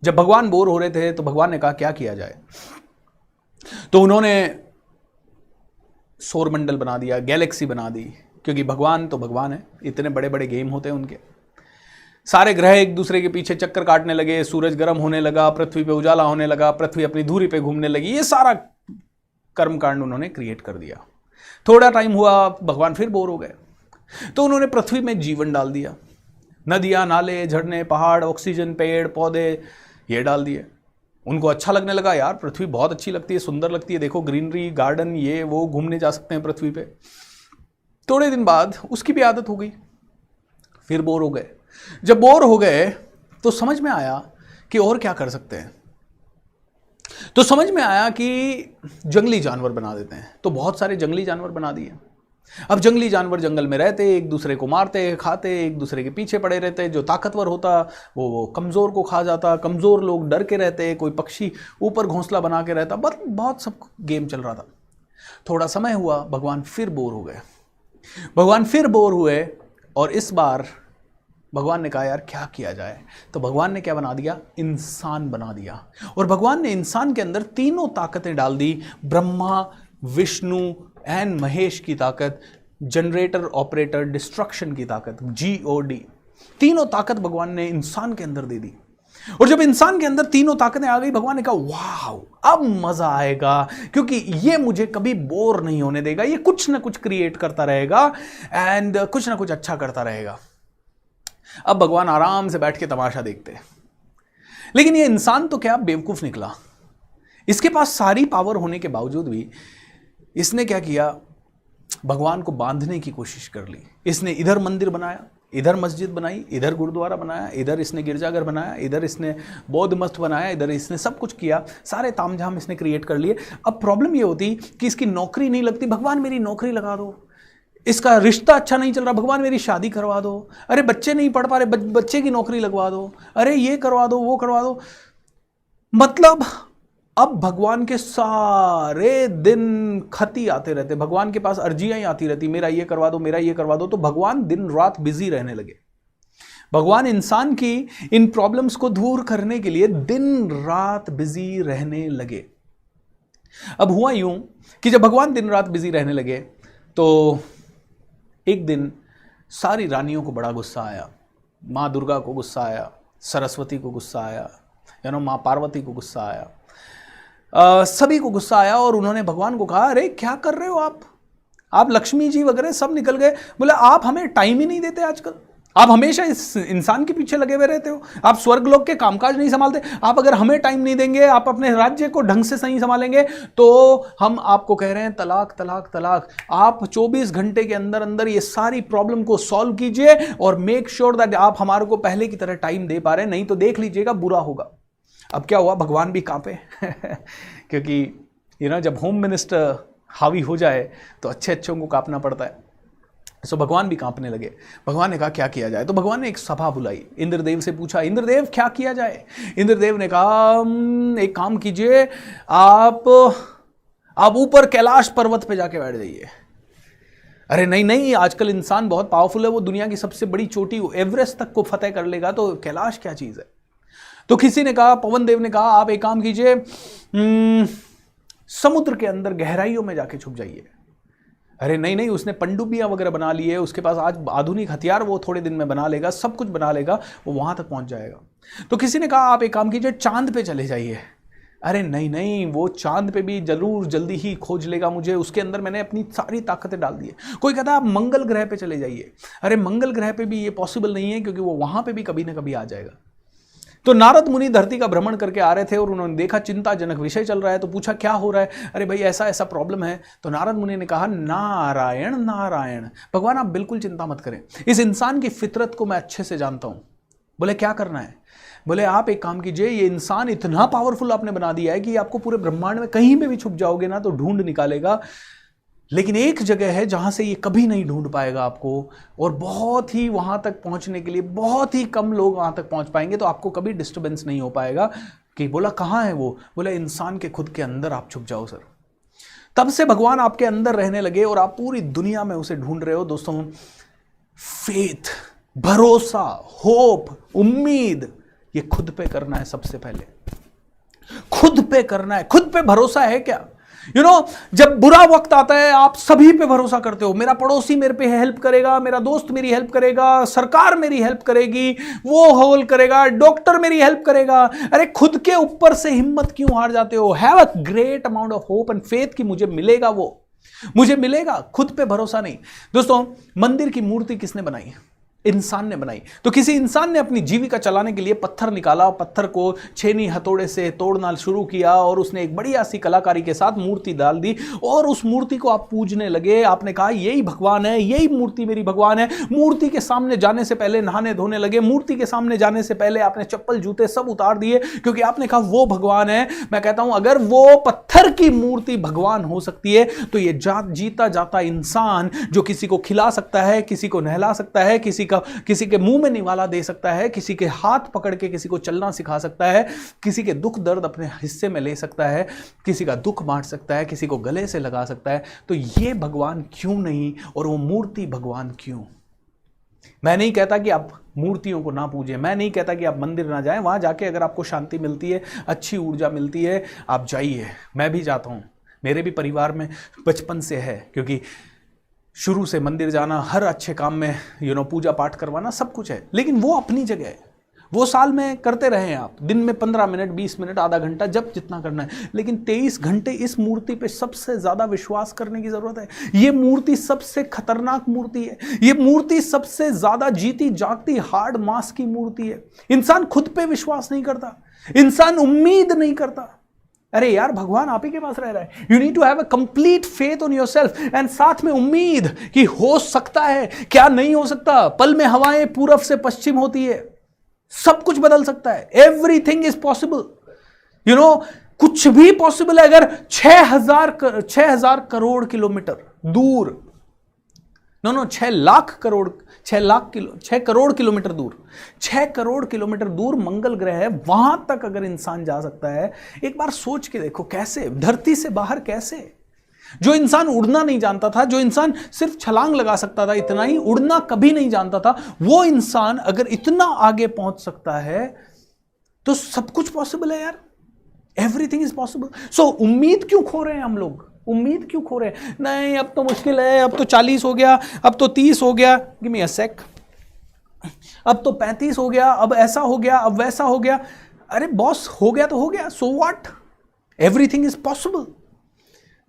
जब भगवान बोर हो रहे थे तो भगवान ने कहा क्या किया जाए, तो उन्होंने सौरमंडल बना दिया, गैलेक्सी बना दी। क्योंकि भगवान तो भगवान है, इतने बड़े बड़े गेम होते हैं उनके। सारे ग्रह एक दूसरे के पीछे चक्कर काटने लगे, सूरज गर्म होने लगा, पृथ्वी पे उजाला होने लगा, पृथ्वी अपनी धुरी पे घूमने लगी। ये सारा कर्मकांड उन्होंने क्रिएट कर दिया। थोड़ा टाइम हुआ, भगवान फिर बोर हो गए, तो उन्होंने पृथ्वी में जीवन डाल दिया। नदियां, नाले, झरने, पहाड़, ऑक्सीजन, पेड़ पौधे, ये डाल दिए। उनको अच्छा लगने लगा, यार पृथ्वी बहुत अच्छी लगती है, सुंदर लगती है, देखो ग्रीनरी, गार्डन, ये वो, घूमने जा सकते हैं पृथ्वी पे। थोड़े दिन बाद उसकी भी आदत हो गई, फिर बोर हो गए। जब बोर हो गए तो समझ में आया कि और क्या कर सकते हैं। तो समझ में आया कि जंगली जानवर बना देते हैं। तो बहुत सारे जंगली जानवर बना दिए। अब जंगली जानवर जंगल में रहते, एक दूसरे को मारते, खाते, एक दूसरे के पीछे पड़े रहते। जो ताकतवर होता वो कमज़ोर को खा जाता, कमज़ोर लोग डर के रहते, कोई पक्षी ऊपर घोंसला बना के रहता। बहुत सब गेम चल रहा था। थोड़ा समय हुआ, भगवान फिर बोर हो गए। भगवान फिर बोर हुए और इस बार भगवान ने कहा यार क्या किया जाए। तो भगवान ने क्या बना दिया, इंसान बना दिया। और भगवान ने इंसान के अंदर तीनों ताकतें डाल दी, ब्रह्मा, विष्णु एंड महेश की ताकत, जनरेटर, ऑपरेटर, डिस्ट्रक्शन की ताकत, GOD। तीनों ताकत भगवान ने इंसान के अंदर दे दी। और जब इंसान के अंदर तीनों ताकतें आ गई, भगवान ने कहा वाह अब मजा आएगा, क्योंकि ये मुझे कभी बोर नहीं होने देगा, ये कुछ ना कुछ क्रिएट करता रहेगा एंड कुछ ना कुछ अच्छा करता रहेगा। अब भगवान आराम से बैठ के तमाशा देखते हैं। लेकिन ये इंसान तो क्या बेवकूफ निकला। इसके पास सारी पावर होने के बावजूद भी इसने क्या किया, भगवान को बांधने की कोशिश कर ली। इसने इधर मंदिर बनाया, इधर मस्जिद बनाई, इधर गुरुद्वारा बनाया, इधर इसने गिरजाघर बनाया, इधर इसने बौद्ध मठ बनाया, इधर इसने सब कुछ किया, सारे तामझाम इसने क्रिएट कर लिए। अब प्रॉब्लम ये होती कि इसकी नौकरी नहीं लगती, भगवान मेरी नौकरी लगा दो। इसका रिश्ता अच्छा नहीं चल रहा, भगवान मेरी शादी करवा दो। अरे बच्चे नहीं पढ़ पा रहे, बच्चे की नौकरी लगवा दो। अरे ये करवा दो, वो करवा दो। मतलब अब भगवान के सारे दिन खती आते रहते, भगवान के पास अर्जियां ही आती रहती, मेरा ये करवा दो, मेरा ये करवा दो। तो भगवान दिन रात बिजी रहने लगे। भगवान इंसान की इन प्रॉब्लम्स को दूर करने के लिए दिन रात बिजी रहने लगे। अब हुआ यूं कि जब भगवान दिन रात बिजी रहने लगे तो एक दिन सारी रानियों को बड़ा गुस्सा आया, माँ दुर्गा को गुस्सा आया, सरस्वती को गुस्सा आया, माँ पार्वती को गुस्सा आया, सभी को गुस्सा आया और उन्होंने भगवान को कहा, अरे क्या कर रहे हो आप लक्ष्मी जी वगैरह सब निकल गए। बोले आप हमें टाइम ही नहीं देते आजकल, आप हमेशा इस इंसान के पीछे लगे हुए रहते हो, आप स्वर्ग लोक के कामकाज नहीं संभालते, आप अगर हमें टाइम नहीं देंगे, आप अपने राज्य को ढंग से सही संभालेंगे तो हम आपको कह रहे हैं तलाक तलाक तलाक। आप 24 घंटे के अंदर अंदर ये सारी प्रॉब्लम को सॉल्व कीजिए और मेक श्योर दैट आप हमारे को पहले की तरह टाइम दे पा रहे हैं, नहीं तो देख लीजिएगा बुरा होगा। अब क्या हुआ, भगवान भी कांपे क्योंकि जब होम मिनिस्टर हावी हो जाए तो अच्छों को कांपना पड़ता है। सो भगवान भी कांपने लगे। भगवान ने कहा क्या किया जाए, तो भगवान ने एक सभा बुलाई, इंद्रदेव से पूछा, इंद्रदेव क्या किया जाए। इंद्रदेव ने कहा एक काम कीजिए, आप ऊपर कैलाश पर्वत पे जाके बैठ जाइए। अरे नहीं, आजकल इंसान बहुत पावरफुल है, वो दुनिया की सबसे बड़ी चोटी एवरेस्ट तक को फतेह कर लेगा, तो कैलाश क्या चीज है। तो किसी ने कहा, पवन देव ने कहा आप एक काम कीजिए, समुद्र के अंदर गहराइयों में जाके छुप जाइए। अरे नहीं, उसने पनडुब्बियां वगैरह बना ली है, उसके पास आज आधुनिक हथियार वो थोड़े दिन में बना लेगा, सब कुछ बना लेगा, वो वहां तक पहुंच जाएगा। तो किसी ने कहा आप एक काम कीजिए, चांद पे चले जाइए। अरे नहीं, वो चांद पे भी जरूर जल्दी ही खोज लेगा मुझे, उसके अंदर मैंने अपनी सारी ताकतें डाल दी है। कोई कहता है आप मंगल ग्रह पे चले जाइए। अरे मंगल ग्रह पे भी ये पॉसिबल नहीं है, क्योंकि वो वहां पे भी कभी ना कभी आ जाएगा। तो नारद मुनि धरती का भ्रमण करके आ रहे थे और उन्होंने देखा चिंताजनक विषय चल रहा है, तो पूछा क्या हो रहा है। अरे भाई ऐसा प्रॉब्लम है। तो नारद मुनि ने कहा नारायण नारायण, भगवान आप बिल्कुल चिंता मत करें, इस इंसान की फितरत को मैं अच्छे से जानता हूं। बोले क्या करना है। बोले आप एक काम कीजिए, ये इंसान इतना पावरफुल आपने बना दिया है कि आपको पूरे ब्रह्मांड में कहीं पे भी छुप जाओगे ना तो ढूंढ निकालेगा, लेकिन एक जगह है जहां से ये कभी नहीं ढूंढ पाएगा आपको, और बहुत ही वहां तक पहुंचने के लिए बहुत ही कम लोग वहां तक पहुंच पाएंगे, तो आपको कभी डिस्टर्बेंस नहीं हो पाएगा। कि बोला कहां है वो। बोला इंसान के खुद के अंदर आप छुप जाओ सर। तब से भगवान आपके अंदर रहने लगे और आप पूरी दुनिया में उसे ढूंढ रहे हो। दोस्तों फेथ, भरोसा, होप, उम्मीद, ये खुद पे करना है। सबसे पहले खुद पे करना है। खुद पे भरोसा है क्या। जब बुरा वक्त आता है आप सभी पे भरोसा करते हो, मेरा पड़ोसी मेरे पे हेल्प करेगा, मेरा दोस्त मेरी हेल्प करेगा, सरकार मेरी हेल्प करेगी, वो होल करेगा, डॉक्टर मेरी हेल्प करेगा। अरे खुद के ऊपर से हिम्मत क्यों हार जाते हो। Have a great amount of hope and faith कि मुझे मिलेगा, वो मुझे मिलेगा। खुद पे भरोसा नहीं। दोस्तों मंदिर की मूर्ति किसने बनाई। इंसान ने बनाई। तो किसी इंसान ने अपनी जीविका चलाने के लिए पत्थर निकाला, पत्थर को छेनी हथौड़े से तोड़ना शुरू किया और उसने एक बढ़िया सी कलाकारी के साथ मूर्ति डाल दी और उस मूर्ति को आप पूजने लगे। आपने कहा यही भगवान है, यही मूर्ति मेरी भगवान है। मूर्ति के सामने जाने से पहले नहाने धोने लगे, मूर्ति के सामने जाने से पहले आपने चप्पल जूते सब उतार दिए, क्योंकि आपने कहा वो भगवान है। मैं कहता हूं अगर वो पत्थर की मूर्ति भगवान हो सकती है तो ये जीता जाता इंसान जो किसी को खिला सकता है, किसी को नहला सकता है, किसी के मुंह में निवाला दे सकता है, किसी के हाथ पकड़ के किसी को चलना सिखा सकता है, किसी के दुख दर्द अपने हिस्से में ले सकता है, किसी का दुख बांट सकता है, किसी को गले से लगा सकता है, तो ये भगवान क्यों नहीं और वो मूर्ति भगवान क्यों। मैं नहीं कहता कि आप मूर्तियों को ना पूजें, मैं नहीं कहता कि आप मंदिर ना जाएं, वहां जाके अगर आपको शांति मिलती है, अच्छी ऊर्जा मिलती है, आप जाइए। मैं भी जाता हूं, मेरे भी परिवार में बचपन से है, क्योंकि शुरू से मंदिर जाना, हर अच्छे काम में पूजा पाठ करवाना सब कुछ है, लेकिन वो अपनी जगह है। वो साल में करते रहे आप, दिन में 15 मिनट 20 मिनट आधा घंटा जब जितना करना है, लेकिन 23 घंटे इस मूर्ति पे सबसे ज्यादा विश्वास करने की जरूरत है। ये मूर्ति सबसे खतरनाक मूर्ति है, ये मूर्ति सबसे ज्यादा जीती जागती हार्ड मास की मूर्ति है। इंसान खुद पे विश्वास नहीं करता, इंसान उम्मीद नहीं करता। अरे यार भगवान आप ही के पास रह रहा है। You need to have a complete faith on yourself and साथ में उम्मीद कि हो सकता है, क्या नहीं हो सकता। पल में हवाएं पूरब से पश्चिम होती है, सब कुछ बदल सकता है। Everything is possible. कुछ भी पॉसिबल है। अगर 6,000 करोड़ किलोमीटर दूर, 6 करोड़ किलोमीटर दूर, 6 करोड़ किलोमीटर दूर मंगल ग्रह है, वहां तक अगर इंसान जा सकता है, एक बार सोच के देखो कैसे, धरती से बाहर कैसे। जो इंसान उड़ना नहीं जानता था, जो इंसान सिर्फ छलांग लगा सकता था, इतना ही, उड़ना कभी नहीं जानता था, वो इंसान अगर इतना आगे पहुंच सकता है तो सब कुछ पॉसिबल है यार। Everything is possible. सो उम्मीद क्यों खो रहे हैं हम लोग। उम्मीद क्यों खो रहे हैं। नहीं अब तो मुश्किल है, अब तो 40 हो गया, अब तो 30 हो गया। गिव मी अ सेक। अब तो 35 हो गया, अब ऐसा हो गया, अब वैसा हो गया। अरे बॉस, हो गया तो हो गया, so what, everything is possible,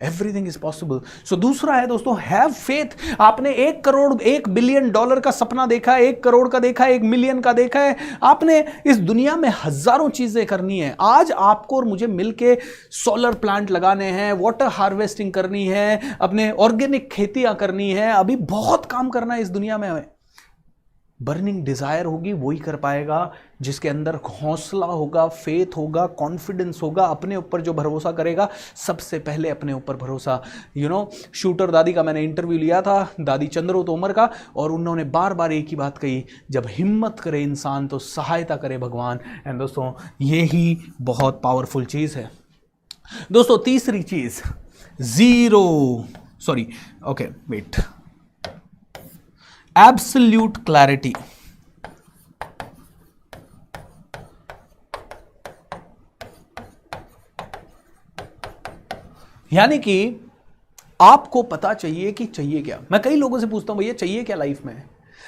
everything is possible. So दूसरा है दोस्तों, हैव फेथ। आपने 1 करोड़, 1 बिलियन डॉलर का सपना देखा है, 1 करोड़ का देखा है, 1 मिलियन का देखा है, आपने इस दुनिया में हजारों चीजें करनी है। आज आपको और मुझे मिलके सोलर प्लांट लगाने हैं, वाटर हार्वेस्टिंग करनी है, अपने ऑर्गेनिक खेतियां करनी है, अभी बहुत काम करना है इस दुनिया में हमें। बर्निंग डिजायर होगी, वही कर पाएगा जिसके अंदर हौसला होगा, फेथ होगा, कॉन्फिडेंस होगा, अपने ऊपर जो भरोसा करेगा। सबसे पहले अपने ऊपर भरोसा। शूटर दादी का मैंने इंटरव्यू लिया था, दादी चंद्रो तोमर का, और उन्होंने बार बार एक ही बात कही, जब हिम्मत करे इंसान तो सहायता करे भगवान। एंड दोस्तों, ये ही बहुत पावरफुल चीज है। दोस्तों तीसरी चीज, एब्सोल्यूट क्लैरिटी। यानी कि आपको पता चाहिए कि चाहिए क्या। मैं कई लोगों से पूछता हूं, भैया चाहिए क्या लाइफ में?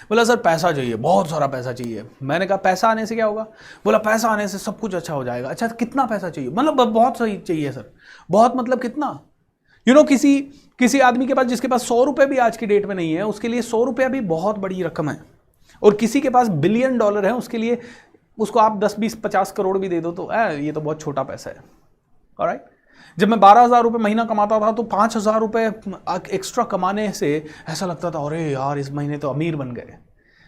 बोला सर पैसा चाहिए, बहुत सारा पैसा चाहिए। मैंने कहा पैसा आने से क्या होगा? बोला पैसा आने से सब कुछ अच्छा हो जाएगा। अच्छा कितना पैसा चाहिए? मतलब बहुत सही चाहिए सर। बहुत मतलब कितना? किसी आदमी के पास, जिसके पास 100 रुपए भी आज की डेट में नहीं है, उसके लिए 100 रुपया भी बहुत बड़ी रकम है। और किसी के पास बिलियन डॉलर है, उसके लिए, उसको आप 10, 20, 50 करोड़ भी दे दो तो ये तो बहुत छोटा पैसा है। ऑलराइट। जब मैं 12,000 रुपये महीना कमाता था तो 5,000 रुपये एक्स्ट्रा कमाने से ऐसा लगता था, अरे यार इस महीने तो अमीर बन गए।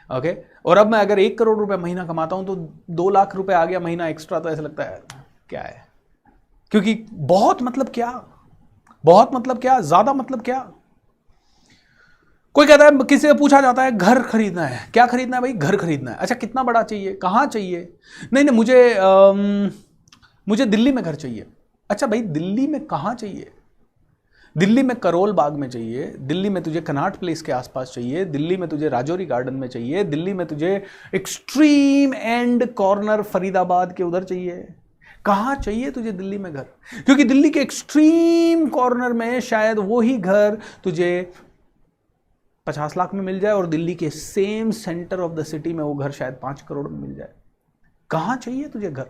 ओके। और अब मैं अगर 1 करोड़ रुपए महीना कमाता हूं तो 2 लाख रुपए आ गया महीना एक्स्ट्रा, तो ऐसा लगता है क्या है। क्योंकि बहुत मतलब क्या, बहुत मतलब क्या, ज्यादा मतलब क्या। कोई कहता है, किसी से पूछा जाता है घर खरीदना है, क्या खरीदना है भाई? घर खरीदना है। अच्छा कितना बड़ा चाहिए, कहां चाहिए? नहीं मुझे दिल्ली में घर चाहिए। अच्छा भाई दिल्ली में कहां चाहिए? दिल्ली में करोल बाग में चाहिए, दिल्ली में तुझे कनॉट प्लेस के आसपास चाहिए, दिल्ली में तुझे राजौरी गार्डन में चाहिए, दिल्ली में तुझे एक्सट्रीम एंड कॉर्नर फरीदाबाद के उधर चाहिए। कहां चाहिए तुझे दिल्ली में घर? क्योंकि दिल्ली के एक्सट्रीम कॉर्नर में शायद वो ही घर तुझे 50 लाख में मिल जाए, और दिल्ली के same centre of the city में वो घर शायद 5 करोड़ में मिल जाए। कहां चाहिए तुझे घर?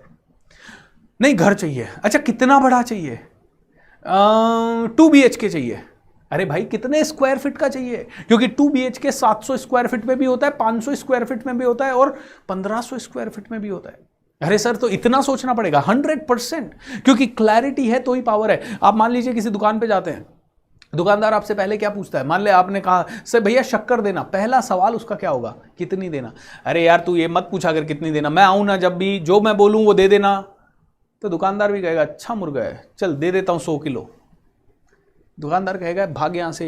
नहीं घर चाहिए। अच्छा कितना बड़ा चाहिए? 2 BHK चाहिए। अरे भाई कितने स्क्वायर फीट का चाहिए? क्योंकि 2 BHK 700 स्क्वायर फीट में भी होता है, 500 स्क्वायर फीट में भी होता है, और 1500 स्क्वायर फीट में भी होता है। अरे सर तो इतना सोचना पड़ेगा? 100%। क्योंकि क्लैरिटी है तो ही पावर है। आप मान लीजिए किसी दुकान पे जाते हैं, दुकानदार आपसे पहले क्या पूछता है? मान ले आपने कहा सर भैया शक्कर देना, पहला सवाल उसका क्या होगा? कितनी देना। अरे यार तू ये मत पूछा अगर कितनी देना, मैं आऊं ना जब भी, जो मैं बोलूं वो दे देना। तो दुकानदार भी कहेगा अच्छा मुर्गा है, चल दे देता हूं 100 किलो। दुकानदार कहेगा भाग यहां से,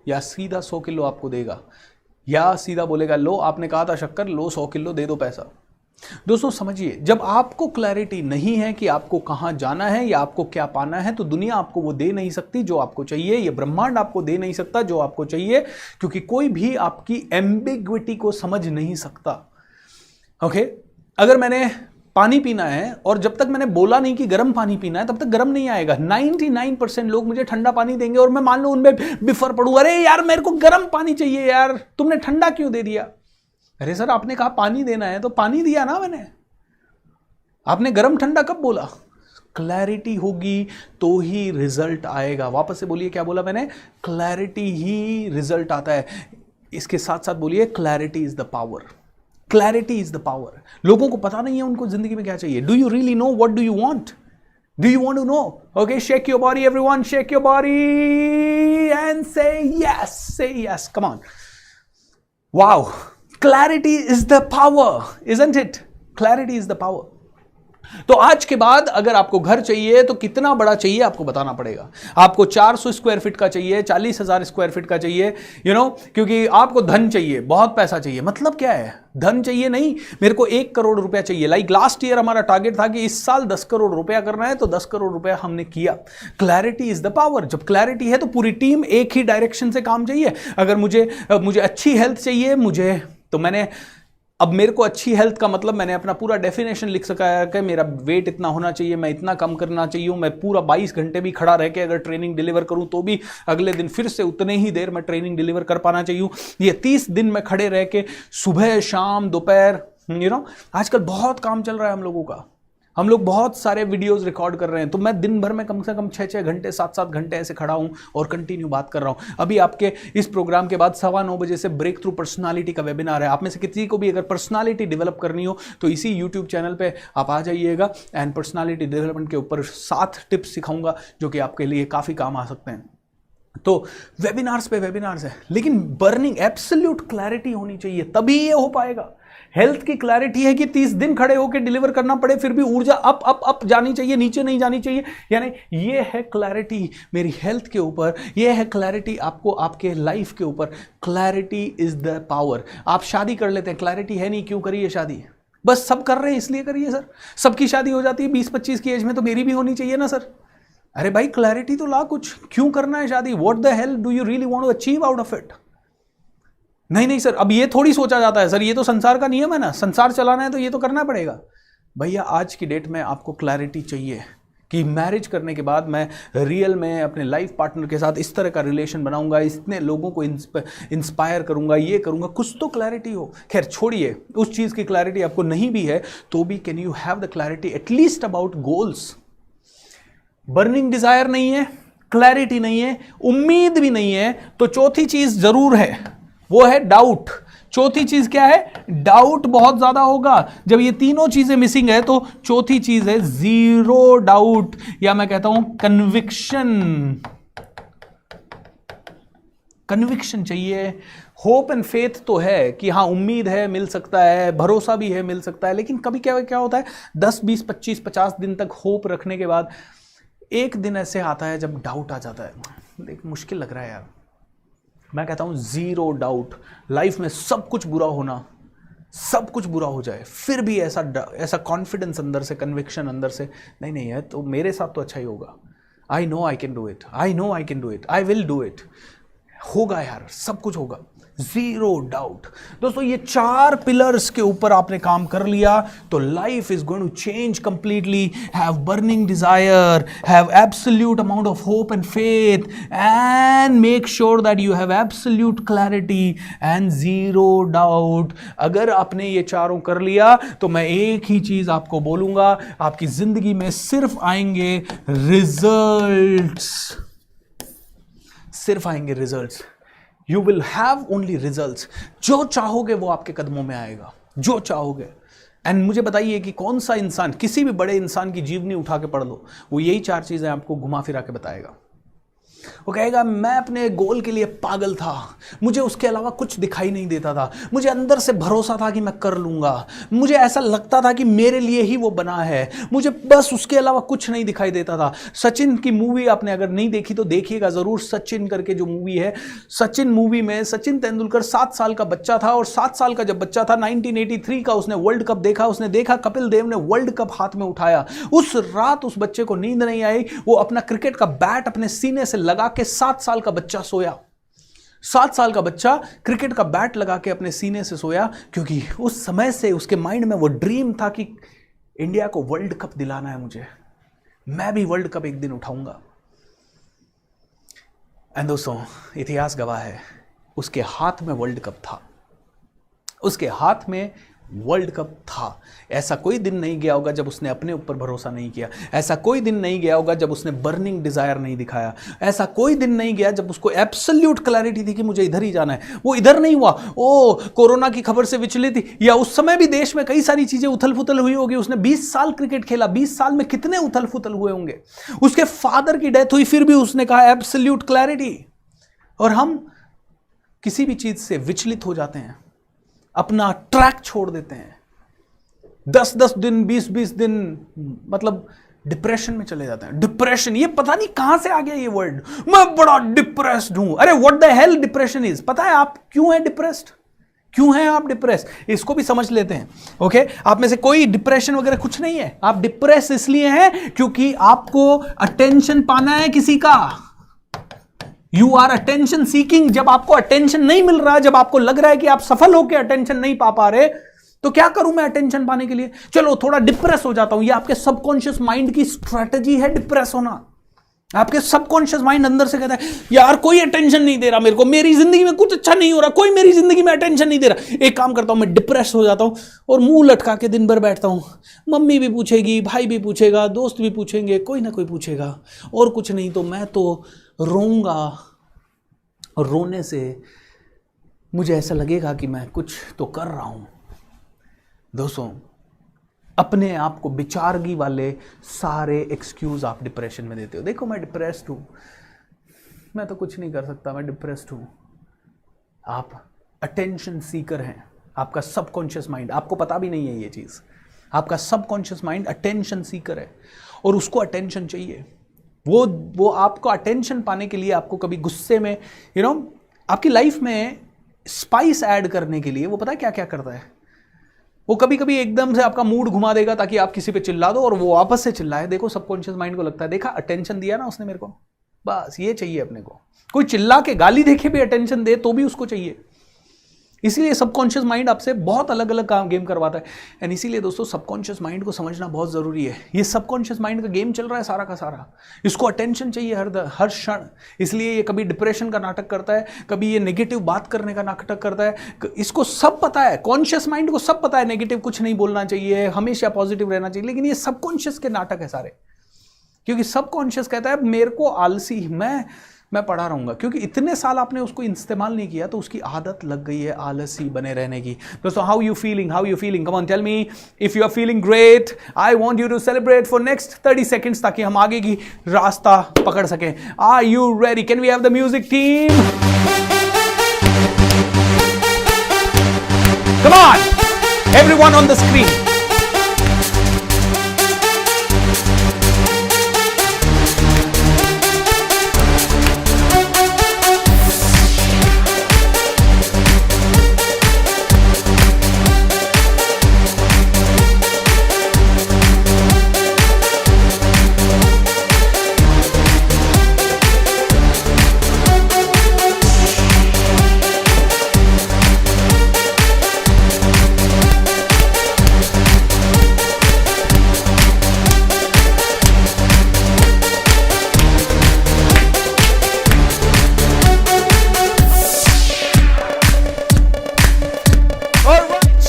या सीधा 100 किलो आपको देगा, या सीधा बोलेगा लो आपने कहा था शक्कर, लो 100 किलो दे दो पैसा। दोस्तों समझिए, जब आपको क्लैरिटी नहीं है कि आपको कहां जाना है या आपको क्या पाना है, तो दुनिया आपको वो दे नहीं सकती जो आपको चाहिए, ये ब्रह्मांड आपको दे नहीं सकता जो आपको चाहिए, क्योंकि कोई भी आपकी एम्बिग्विटी को समझ नहीं सकता। ओके। अगर मैंने पानी पीना है और जब तक मैंने बोला नहीं कि गर्म पानी पीना है, तब तक गर्म नहीं आएगा। 99% लोग मुझे ठंडा पानी देंगे और मैं मान लो उनमें बिफर पड़ू, अरे यार मेरे को गर्म पानी चाहिए यार, तुमने ठंडा क्यों दे दिया? अरे सर आपने कहा पानी देना है तो पानी दिया ना मैंने, आपने गर्म ठंडा कब बोला? क्लैरिटी होगी तो ही रिजल्ट आएगा। वापस से बोलिए, क्या बोला मैंने? क्लैरिटी ही रिजल्ट आता है। इसके साथ साथ बोलिए clarity is the power. Clarity is the power. लोगों को पता नहीं है उनको जिंदगी में क्या चाहिए। Do you really know what do you want? Do you want to know? Okay, shake your body, everyone. Shake your body and say yes. Say yes. Come on. Wow. Clarity is the power, isn't it? Clarity is the power. तो आज के बाद अगर आपको घर चाहिए तो कितना बड़ा चाहिए आपको बताना पड़ेगा। आपको 400 स्क्वायर फीट का चाहिए, 40,000 स्क्वायर फीट का चाहिए, क्योंकि आपको धन चाहिए, बहुत पैसा चाहिए। मतलब क्या है? धन चाहिए नहीं, मेरे को 1 करोड़ रुपया चाहिए। लाइक लास्ट ईयर हमारा टारगेट था कि इस साल 10 करोड़ रुपया करना है, तो 10 करोड़ रुपया हमने किया। Clarity is the power. जब क्लैरिटी है तो पूरी टीम एक ही डायरेक्शन से काम चाहिए। अगर मुझे अच्छी हेल्थ चाहिए, तो मैंने अब मेरे को अच्छी हेल्थ का मतलब मैंने अपना पूरा डेफिनेशन लिख सका है कि मेरा वेट इतना होना चाहिए, मैं इतना कम करना चाहिए, मैं पूरा 22 घंटे भी खड़ा रह के अगर ट्रेनिंग डिलीवर करूं तो भी अगले दिन फिर से उतने ही देर में ट्रेनिंग डिलीवर कर पाना चाहिए। ये 30 दिन में खड़े रह के सुबह शाम दोपहर आजकल बहुत काम चल रहा है हम लोगों का, हम लोग बहुत सारे वीडियोस रिकॉर्ड कर रहे हैं, तो मैं दिन भर में कम से कम 6-6 घंटे 7-7 घंटे ऐसे खड़ा हूं और कंटिन्यू बात कर रहा हूं। अभी आपके इस प्रोग्राम के बाद 9:15 बजे से ब्रेक थ्रू पर्सनालिटी का वेबिनार है। आप में से किसी को भी अगर पर्सनालिटी डेवलप करनी हो तो इसी यूट्यूब चैनल पे आप आ जाइएगा एंड पर्सनालिटी डेवलपमेंट के ऊपर 7 टिप्स सिखाऊंगा जो कि आपके लिए काफ़ी काम आ सकते हैं। तो वेबिनार्स पे वेबिनार्स है, लेकिन बर्निंग एब्सोल्यूट क्लैरिटी होनी चाहिए, तभी ये हो पाएगा। हेल्थ की क्लैरिटी है कि 30 दिन खड़े होकर डिलीवर करना पड़े, फिर भी ऊर्जा अप अप अप जानी चाहिए, नीचे नहीं जानी चाहिए। यानी ये है क्लैरिटी मेरी हेल्थ के ऊपर, ये है क्लैरिटी आपको आपके लाइफ के ऊपर। Clarity is the power. आप शादी कर लेते हैं, क्लैरिटी है नहीं, क्यों करिए शादी? बस सब कर रहे हैं इसलिए करिए सर। सबकी शादी हो जाती है 20-25 की एज में, तो मेरी भी होनी चाहिए ना सर। अरे भाई क्लैरिटी तो ला, कुछ क्यों करना है शादी? What the hell do you really want to achieve out of it? नहीं सर, अब ये थोड़ी सोचा जाता है सर, ये तो संसार का नियम है ना, संसार चलाना है तो ये तो करना पड़ेगा। भैया आज की डेट में आपको क्लैरिटी चाहिए कि मैरिज करने के बाद मैं रियल में अपने लाइफ पार्टनर के साथ इस तरह का रिलेशन बनाऊंगा, इतने लोगों को इंस्पायर करूंगा, ये करूंगा, कुछ तो क्लैरिटी हो। खैर छोड़िए, उस चीज़ की क्लैरिटी आपको नहीं भी है तो भी can you have the clarity at least about goals? Burning desire नहीं है, क्लैरिटी नहीं है, उम्मीद भी नहीं है, तो चौथी चीज जरूर है, वो है डाउट। चौथी चीज क्या है? डाउट बहुत ज्यादा होगा। जब ये तीनों चीजें मिसिंग है तो चौथी चीज है जीरो डाउट, या मैं कहता हूं कन्विक्शन। कन्विक्शन चाहिए। होप एंड फेथ तो है कि हाँ उम्मीद है, मिल सकता है, भरोसा भी है, मिल सकता है, लेकिन कभी क्या होता है 10, 20, 25, 50 दिन तक होप रखने के बाद एक दिन ऐसे आता है जब डाउट आ जाता है, देख मुश्किल लग रहा है यार। मैं कहता हूं जीरो डाउट। लाइफ में सब कुछ बुरा होना, सब कुछ बुरा हो जाए, फिर भी ऐसा कॉन्फिडेंस अंदर से, कन्विक्शन अंदर से, नहीं है तो मेरे साथ तो अच्छा ही होगा। I know I can do it, I know I can do it, I will do it. होगा यार, सब कुछ होगा, जीरो डाउट। दोस्तों ये 4 पिलर्स के ऊपर आपने काम कर लिया तो life is going to change completely. Have burning desire, have absolute amount of hope and faith, and make sure that you have absolute clarity and zero doubt. अगर आपने ये चारों कर लिया तो मैं एक ही चीज आपको बोलूंगा, आपकी जिंदगी में सिर्फ आएंगे रिजल्ट्स, सिर्फ आएंगे results. You will have only results. जो चाहोगे वो आपके कदमों में आएगा, जो चाहोगे। एंड मुझे बताइए कि कौन सा इंसान, किसी भी बड़े इंसान की जीवनी उठा के पढ़ लो, वो यही 4 चीजें आपको घुमा फिरा के बताएगा। वो कहेगा मैं अपने गोल के लिए पागल था, मुझे उसके अलावा कुछ दिखाई नहीं देता था, मुझे अंदर से भरोसा था कि मैं कर लूंगा, मुझे ऐसा लगता था कि मेरे लिए ही वो बना है, मुझे बस उसके अलावा कुछ नहीं दिखाई देता था। सचिन की मूवी आपने अगर नहीं देखी तो देखिएगा जरूर, सचिन करके जो मूवी है। सचिन मूवी में सचिन तेंदुलकर 7 साल का बच्चा था, और 7 साल का जब बच्चा था 1983 का, उसने वर्ल्ड कप देखा, उसने देखा कपिल देव ने वर्ल्ड कप हाथ में उठाया। उस रात उस बच्चे को नींद नहीं आई, वो अपना क्रिकेट का बैट अपने सीने से लगा के 7 साल का बच्चा सोया। 7 साल का बच्चा क्रिकेट का बैट लगा के अपने सीने से सोया, क्योंकि उस समय से उसके माइंड में वो ड्रीम था कि इंडिया को वर्ल्ड कप दिलाना है मुझे, मैं भी वर्ल्ड कप एक दिन उठाऊंगा। एंड दोस्तों इतिहास गवाह है, उसके हाथ में वर्ल्ड कप था, उसके हाथ में वर्ल्ड कप था। ऐसा कोई दिन नहीं गया होगा जब उसने अपने ऊपर भरोसा नहीं किया, ऐसा कोई दिन नहीं गया होगा जब उसने बर्निंग डिजायर नहीं दिखाया, ऐसा कोई दिन नहीं गया जब उसको एब्सोल्यूट क्लैरिटी थी कि मुझे इधर ही जाना है। वो इधर नहीं हुआ, ओ कोरोना की खबर से विचलित, या उस समय भी देश में कई सारी चीजें उथल फुथल हुई होगी। उसने 20 साल क्रिकेट खेला, 20 साल में कितने उथल फुथल हुए होंगे। उसके फादर की डेथ हुई, फिर भी उसने कहा एब्सोल्यूट क्लैरिटी। और हम किसी भी चीज से विचलित हो जाते हैं, अपना ट्रैक छोड़ देते हैं, 10-10 दिन 20-20 दिन मतलब डिप्रेशन में चले जाते हैं। डिप्रेशन, ये पता नहीं कहां से आ गया ये वर्ड, मैं बड़ा डिप्रेस्ड हूं। अरे what the hello depression is? पता है आप क्यों है डिप्रेस्ड? क्यों है आप डिप्रेस? इसको भी समझ लेते हैं। ओके, आप में से कोई डिप्रेशन वगैरह कुछ नहीं है, आप डिप्रेस इसलिए हैं क्योंकि आपको अटेंशन पाना है किसी का। You our attention seeking. जब आपको अटेंशन नहीं मिल रहा, जब आपको लग रहा है कि आप सफल होकर अटेंशन नहीं पा रहे, तो क्या करूं मैं अटेंशन पाने के लिए? चलो थोड़ा डिप्रेस हो जाता हूं। ये आपके सबकॉन्शियस माइंड की स्ट्रैटेजी है, डिप्रेस होना। आपके सबकॉन्शियस माइंड अंदर से कहता है यार कोई अटेंशन नहीं दे रहा मेरे को, मेरी जिंदगी में कुछ अच्छा नहीं हो रहा, कोई मेरी जिंदगी में अटेंशन नहीं दे रहा। एक काम करता हूं, मैं डिप्रेस हो जाता हूं और मुंह लटका के दिन भर बैठता हूं। मम्मी भी पूछेगी, भाई भी पूछेगा, दोस्त भी पूछेंगे, कोई ना कोई पूछेगा, और कुछ नहीं तो मैं तो रोऊंगा। और रोने से मुझे ऐसा लगेगा कि मैं कुछ तो कर रहा हूं। दोस्तों, अपने आप को बिचारगी वाले सारे एक्सक्यूज आप डिप्रेशन में देते हो। देखो मैं डिप्रेस्ड हूं, मैं तो कुछ नहीं कर सकता, मैं डिप्रेस्ड हूं। आप अटेंशन सीकर हैं। आपका सबकॉन्शियस माइंड, आपको पता भी नहीं है ये चीज, आपका सबकॉन्शियस माइंड अटेंशन सीकर है और उसको अटेंशन चाहिए। वो आपको अटेंशन पाने के लिए आपको कभी गुस्से में आपकी लाइफ में स्पाइस ऐड करने के लिए वो पता है क्या क्या करता है? वो कभी कभी एकदम से आपका मूड घुमा देगा ताकि आप किसी पे चिल्ला दो और वो वापस से चिल्लाए। देखो सबकॉन्शियस माइंड को लगता है देखा अटेंशन दिया ना उसने मेरे को, बस ये चाहिए अपने को। कोई चिल्ला के गाली देखे भी अटेंशन दे तो भी उसको चाहिए। इसीलिए सबकॉन्शियस माइंड आपसे बहुत अलग अलग काम गेम करवाता है। एंड इसीलिए दोस्तों सबकॉन्शियस माइंड को समझना बहुत जरूरी है। ये सबकॉन्शियस माइंड का गेम चल रहा है सारा का सारा, इसको अटेंशन चाहिए हर क्षण। इसलिए ये कभी डिप्रेशन का नाटक करता है, कभी ये नेगेटिव बात करने का नाटक करता है। इसको सब पता है, कॉन्शियस माइंड को सब पता है नेगेटिव कुछ नहीं बोलना चाहिए, हमेशा पॉजिटिव रहना चाहिए, लेकिन ये सबकॉन्शियस के नाटक है सारे। क्योंकि सबकॉन्शियस कहता है मेरे को आलसी, मैं पढ़ा रहूंगा, क्योंकि इतने साल आपने उसको इस्तेमाल नहीं किया तो उसकी आदत लग गई है आलसी बने रहने की। दोस्तों, how you feeling, come on tell me. If you are feeling great, I want you to celebrate for next 30 seconds ताकि हम आगे की रास्ता पकड़ सकें। Are you ready? Can we have the music team? Come on everyone on the screen.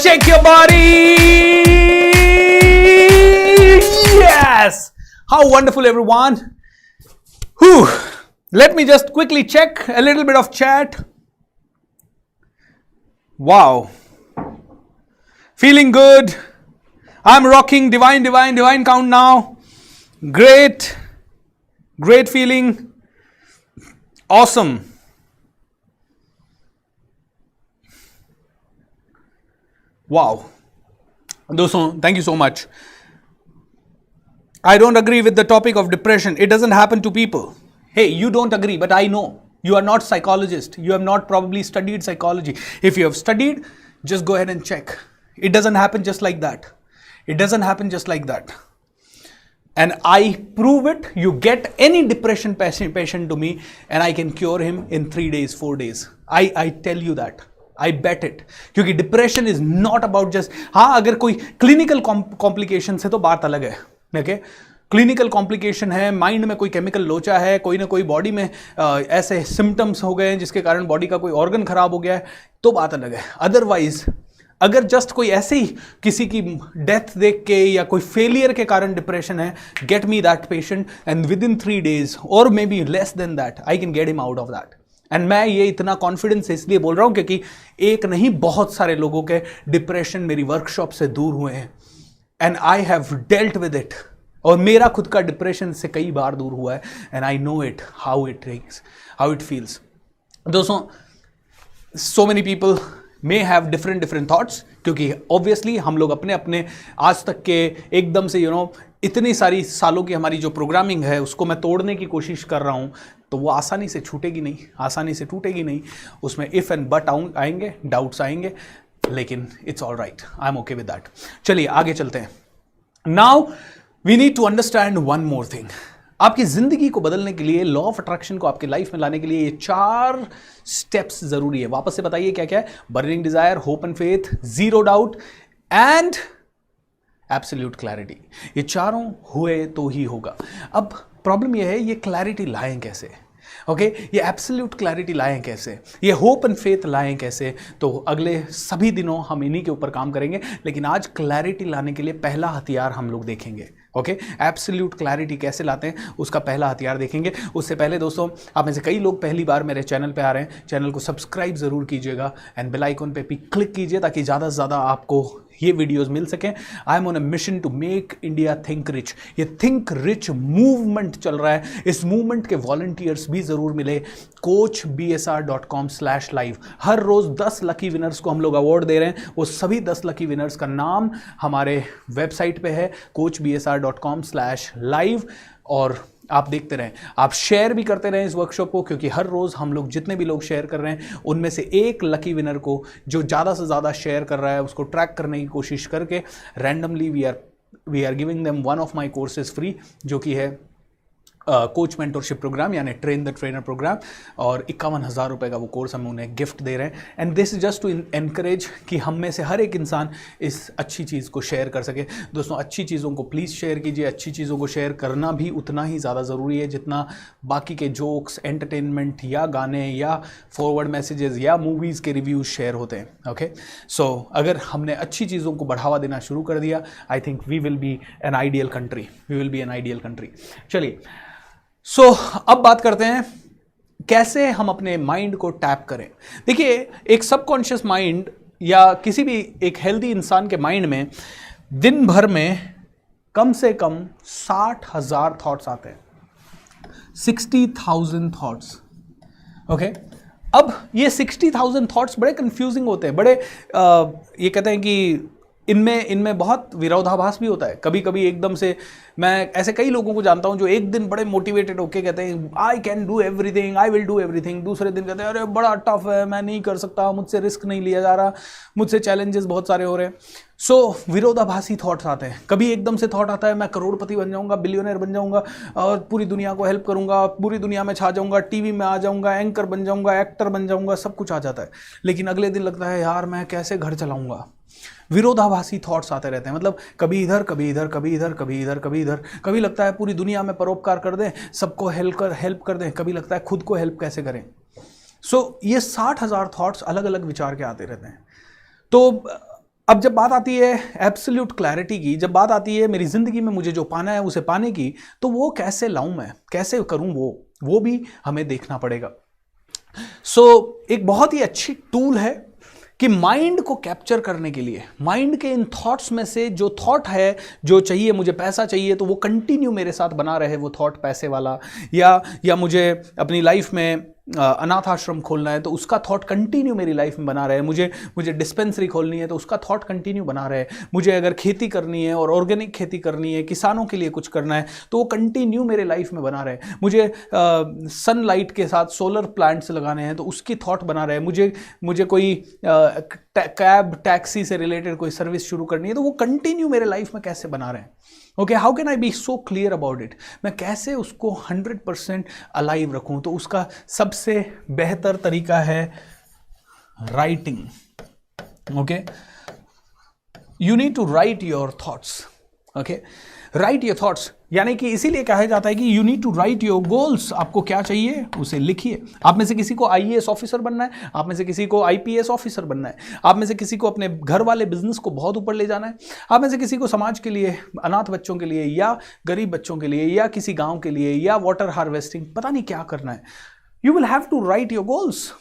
Shake your body. Yes. How wonderful, everyone. Whew. Let me just quickly check a little bit of chat. Wow. Feeling good. I'm rocking. Divine count now. Great feeling. Awesome. Wow. Dosto, thank you so much. I don't agree with the topic of depression. It doesn't happen to people. Hey, you don't agree, but I know. You are not psychologist. You have not probably studied psychology. If you have studied, just go ahead and check. It doesn't happen just like that. It doesn't happen just like that. And I prove it. You get any depression patient to me and I can cure him in 3 days, 4 days. I tell you that. I bet it. क्योंकि depression is not about just, हाँ अगर कोई clinical complication है तो बात अलग है। Okay, clinical complication है, माइंड में कोई केमिकल लोचा है, कोई ना कोई बॉडी में ऐसे सिम्टम्स हो गए हैं जिसके कारण बॉडी का कोई ऑर्गन खराब हो गया है, तो बात अलग है। अदरवाइज अगर जस्ट कोई ऐसे ही किसी की डेथ देख के या कोई फेलियर के कारण डिप्रेशन है, get me that patient and with in 3 days और may be less than that I can get him out of that. And मैं ये इतना कॉन्फिडेंस से इसलिए बोल रहा हूं क्योंकि एक नहीं बहुत सारे लोगों के डिप्रेशन मेरी वर्कशॉप से दूर हुए हैं and I have dealt with it. और मेरा खुद का डिप्रेशन से कई बार दूर हुआ है and I know it, how it feels. दोस्तों, so many people may have different thoughts, क्योंकि ऑब्वियसली हम लोग अपने अपने आज तक के एकदम से इतनी सारी सालों की हमारी जो प्रोग्रामिंग है उसको मैं तोड़ने की कोशिश कर रहा हूँ, तो वो आसानी से छूटेगी नहीं, आसानी से टूटेगी नहीं। उसमें इफ़ एंड बट आएंगे, डाउट्स आएंगे, लेकिन it's all right, I am okay with that. चलिए आगे चलते हैं। Now we need to understand one more thing. आपकी जिंदगी को बदलने के लिए, लॉ ऑफ अट्रैक्शन को आपकी लाइफ में लाने के लिए ये 4 स्टेप्स जरूरी है। वापस से बताइए क्या क्या है? Burning desire, hope and faith, zero doubt, and absolute clarity. ये चारों हुए तो ही होगा। अब प्रॉब्लम ये है, ये क्लैरिटी लाएं कैसे? ओके, ये एब्सोल्यूट क्लैरिटी लाएं कैसे, ये होप एंड फेथ लाएं कैसे? तो अगले सभी दिनों हम इन्हीं के ऊपर काम करेंगे, लेकिन आज क्लैरिटी लाने के लिए पहला हथियार हम लोग देखेंगे। ओके, एब्सोल्यूट क्लैरिटी कैसे लाते हैं उसका पहला हथियार देखेंगे। उससे पहले दोस्तों, आप में से कई लोग पहली बार मेरे चैनल पे आ रहे हैं, चैनल को सब्सक्राइब जरूर कीजिएगा एंड बेल आइकन पे भी क्लिक कीजिए ताकि ज़्यादा से ज़्यादा आपको ये वीडियोस मिल सकें। I am on a mission to make India think rich. ये थिंक रिच मूवमेंट चल रहा है, इस मूवमेंट के वॉलंटियर्स भी जरूर मिले। coachbsr.com/live। हर रोज 10 लकी विनर्स को हम लोग अवार्ड दे रहे हैं। वो सभी 10 लकी विनर्स का नाम हमारे वेबसाइट पे है coachbsr.com/live, और आप देखते रहें, आप शेयर भी करते रहें इस वर्कशॉप को, क्योंकि हर रोज हम लोग जितने भी लोग शेयर कर रहे हैं उनमें से एक लकी विनर को, जो ज़्यादा से ज़्यादा शेयर कर रहा है, उसको ट्रैक करने की कोशिश करके randomly we are giving them one of my courses free, जो कि है कोच मेंटरशिप प्रोग्राम यानी ट्रेन द ट्रेनर प्रोग्राम, और 51,000 रुपये का वो कोर्स हम उन्हें गिफ्ट दे रहे हैं। And this is just to encourage कि हम में से हर एक इंसान इस अच्छी चीज़ को शेयर कर सके। दोस्तों, अच्छी चीज़ों को प्लीज़ शेयर कीजिए। अच्छी चीज़ों को शेयर करना भी उतना ही ज़्यादा ज़रूरी है जितना बाकी के जोक्स, एंटरटेनमेंट या गाने या फॉरवर्ड मैसेजेस या मूवीज़ के रिव्यूज़ शेयर होते हैं। ओके, सो अगर हमने अच्छी चीज़ों को बढ़ावा देना शुरू कर दिया, I think we will be an ideal country. चलिए, सो अब बात करते हैं कैसे हम अपने माइंड को टैप करें। देखिए, एक सबकॉन्शियस माइंड या किसी भी एक हेल्दी इंसान के माइंड में दिन भर में कम से कम 60,000 थॉट्स आते हैं, 60,000 थॉट्स। ओके, अब ये 60,000 थॉट्स बड़े कंफ्यूजिंग होते हैं, बड़े ये कहते हैं कि इनमें बहुत विरोधाभास भी होता है। कभी कभी एकदम से, मैं ऐसे कई लोगों को जानता हूं जो एक दिन बड़े मोटिवेटेड होके कहते हैं I can do everything, I will do everything. दूसरे दिन कहते हैं अरे बड़ा टफ है, मैं नहीं कर सकता, मुझसे रिस्क नहीं लिया जा रहा, मुझसे चैलेंजेस बहुत सारे हो रहे हैं। सो विरोधाभासी थॉट्स आते हैं। कभी एकदम से थॉट आता है मैं करोड़पति बन जाऊंगा, बिलियनर बन जाऊंगा और पूरी दुनिया को हेल्प करूंगा, पूरी दुनिया में छा जाऊंगा, टीवी में आ जाऊंगा, एंकर बन जाऊंगा, एक्टर बन जाऊंगा, सब कुछ आ जाता है। लेकिन अगले दिन लगता है यार मैं कैसे घर चलाऊंगा। विरोधाभासी थॉट्स आते रहते हैं, मतलब कभी इधर कभी इधर, कभी इधर कभी इधर, कभी इधर। कभी लगता है पूरी दुनिया में परोपकार कर दें, सबको हेल्प कर दें, कभी लगता है खुद को हेल्प कैसे करें। सो ये 60,000 थॉट्स अलग अलग विचार के आते रहते हैं। तो अब जब बात आती है एब्सोल्यूट क्लैरिटी की, जब बात आती है मेरी जिंदगी में मुझे जो पाना है उसे पाने की, तो वो कैसे लाऊं, मैं कैसे करूं, वो भी हमें देखना पड़ेगा। सो एक बहुत ही अच्छी टूल है कि माइंड को कैप्चर करने के लिए, माइंड के इन थॉट्स में से जो थॉट है, जो चाहिए, मुझे पैसा चाहिए तो वो कंटिन्यू मेरे साथ बना रहे, वो थॉट पैसे वाला, या मुझे अपनी लाइफ में अनाथ आश्रम खोलना है तो उसका थॉट कंटिन्यू मेरी लाइफ में बना रहे, मुझे डिस्पेंसरी खोलनी है तो उसका थॉट कंटिन्यू बना रहे, मुझे अगर खेती करनी है और ऑर्गेनिक खेती करनी है, किसानों के लिए कुछ करना है तो वो कंटिन्यू मेरे लाइफ में बना रहे, मुझे सनलाइट के साथ सोलर प्लांट्स लगाने हैं तो उसकी थॉट बना रहे, मुझे कोई कैब टैक्सी से रिलेटेड कोई सर्विस शुरू करनी है तो वो कंटिन्यू मेरे लाइफ में कैसे बना रहे हैं। Okay, how can I be so clear about it, मैं कैसे उसको 100% अलाइव रखूं। तो उसका सबसे बेहतर तरीका है writing. Okay, you need to write your thoughts. Okay, write your thoughts, यानी कि इसीलिए कहा जाता है कि you need to write your goals. आपको क्या चाहिए उसे लिखिए। आप में से किसी को आईएएस ऑफिसर बनना है, आप में से किसी को आईपीएस ऑफिसर बनना है, आप में से किसी को अपने घर वाले बिजनेस को बहुत ऊपर ले जाना है, आप में से किसी को समाज के लिए, अनाथ बच्चों के लिए या गरीब बच्चों के लिए या किसी गांव के लिए या वाटर हार्वेस्टिंग, पता नहीं क्या करना है। You will have to write your goals,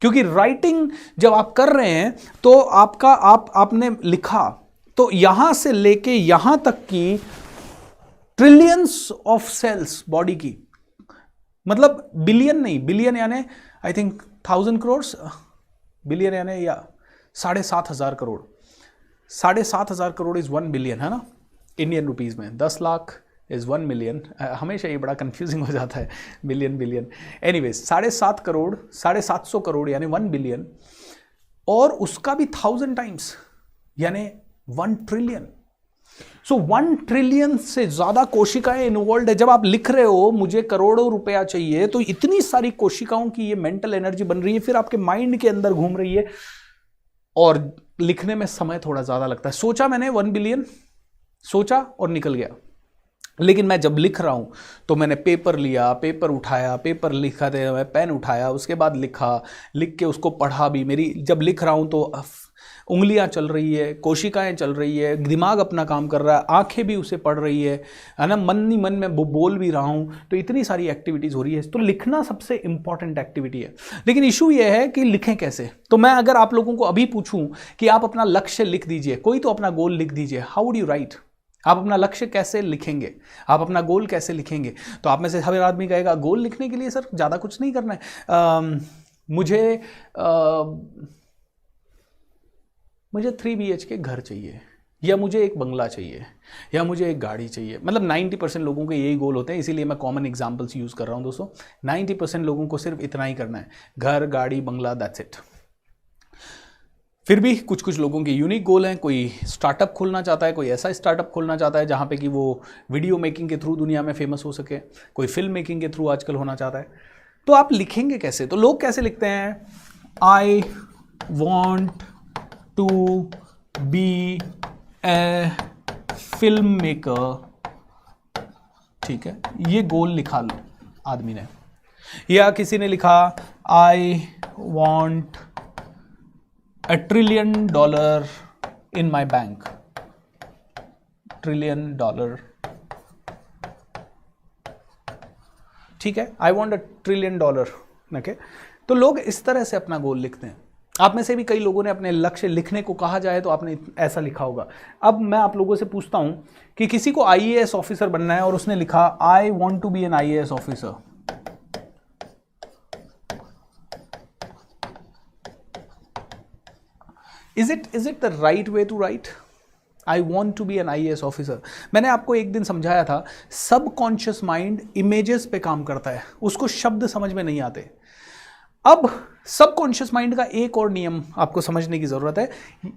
क्योंकि राइटिंग जब आप कर रहे हैं तो आपने लिखा तो यहां से लेके यहां तक की ट्रिलियंस ऑफ सेल्स बॉडी की, मतलब बिलियन नहीं, बिलियन यानी आई थिंक 1000 करोड़, बिलियन यानी या 7,500 करोड़, 7,500 करोड़ इज 1 बिलियन, है ना, इंडियन रुपीज में 10 लाख इज 1 मिलियन। हमेशा ये बड़ा कंफ्यूजिंग हो जाता है बिलियन। एनीवेज 7.5 करोड़, 750 करोड़ यानी 1 बिलियन, और उसका भी 1000 टाइम्स यानी 1 ट्रिलियन। सो 1 ट्रिलियन से ज्यादा कोशिकाएं इन्वॉल्व है। जब आप लिख रहे हो मुझे करोड़ों रुपया चाहिए, तो इतनी सारी कोशिकाओं की ये मेंटल एनर्जी बन रही है, फिर आपके माइंड के अंदर घूम रही है, और लिखने में समय थोड़ा ज़्यादा लगता है। सोचा मैंने 1 बिलियन, सोचा और निकल गया, लेकिन मैं जब लिख रहा हूँ तो मैंने पेपर लिया, पेपर उठाया, पेपर लिखा थे, मैं पेन उठाया, उसके बाद लिखा, लिख के उसको पढ़ा भी। मेरी जब लिख रहा हूँ तो उंगलियां चल रही है, कोशिकाएं चल रही है, दिमाग अपना काम कर रहा है, आंखें भी उसे पढ़ रही है ना, मन ही मन में बोल भी रहा हूँ, तो इतनी सारी एक्टिविटीज़ हो रही है। तो लिखना सबसे इंपॉर्टेंट एक्टिविटी है। लेकिन इशू ये है कि लिखें कैसे। तो मैं अगर आप लोगों को अभी पूछूं कि आप अपना लक्ष्य लिख दीजिए, कोई तो अपना गोल लिख दीजिए, हाउ वुड यू राइट? आप अपना लक्ष्य कैसे लिखेंगे, आप अपना गोल कैसे लिखेंगे? तो आप में से हर आदमी कहेगा गोल लिखने के लिए सर ज़्यादा कुछ नहीं करना है, मुझे 3 BHK घर चाहिए, या मुझे एक बंगला चाहिए, या मुझे एक गाड़ी चाहिए। मतलब 90% लोगों के यही गोल होते हैं, इसीलिए मैं कॉमन एग्जांपल्स यूज़ कर रहा हूं दोस्तों। 90% लोगों को सिर्फ इतना ही करना है, घर, गाड़ी, बंगला, दैट्स इट। फिर भी कुछ कुछ लोगों के यूनिक गोल हैं। कोई स्टार्टअप खोलना चाहता है, कोई ऐसा स्टार्टअप खोलना चाहता है जहाँ पे कि वो वीडियो मेकिंग के थ्रू दुनिया में फेमस हो सके, कोई फिल्म मेकिंग के थ्रू आजकल होना चाहता है। तो आप लिखेंगे कैसे? तो लोग कैसे लिखते हैं, I want to be a film maker, ठीक है, ये गोल लिखा लो आदमी ने। या किसी ने लिखा I want $1 trillion in my bank, $1 trillion, ठीक है, आई वॉन्ट $1 trillion, ओके। तो लोग इस तरह से अपना गोल लिखते हैं। आप में से भी कई लोगों ने अपने लक्ष्य लिखने को कहा जाए तो आपने ऐसा लिखा होगा। अब मैं आप लोगों से पूछता हूं कि किसी को IAS ऑफिसर बनना है और उसने लिखा I want to be an IAS officer, Is it the right way to write? I want to be an IAS officer. मैंने आपको एक दिन समझाया था, सबकॉन्शियस माइंड इमेजेस पे काम करता है, उसको शब्द समझ में नहीं आते। अब सबकॉन्शियस माइंड का एक और नियम आपको समझने की जरूरत है।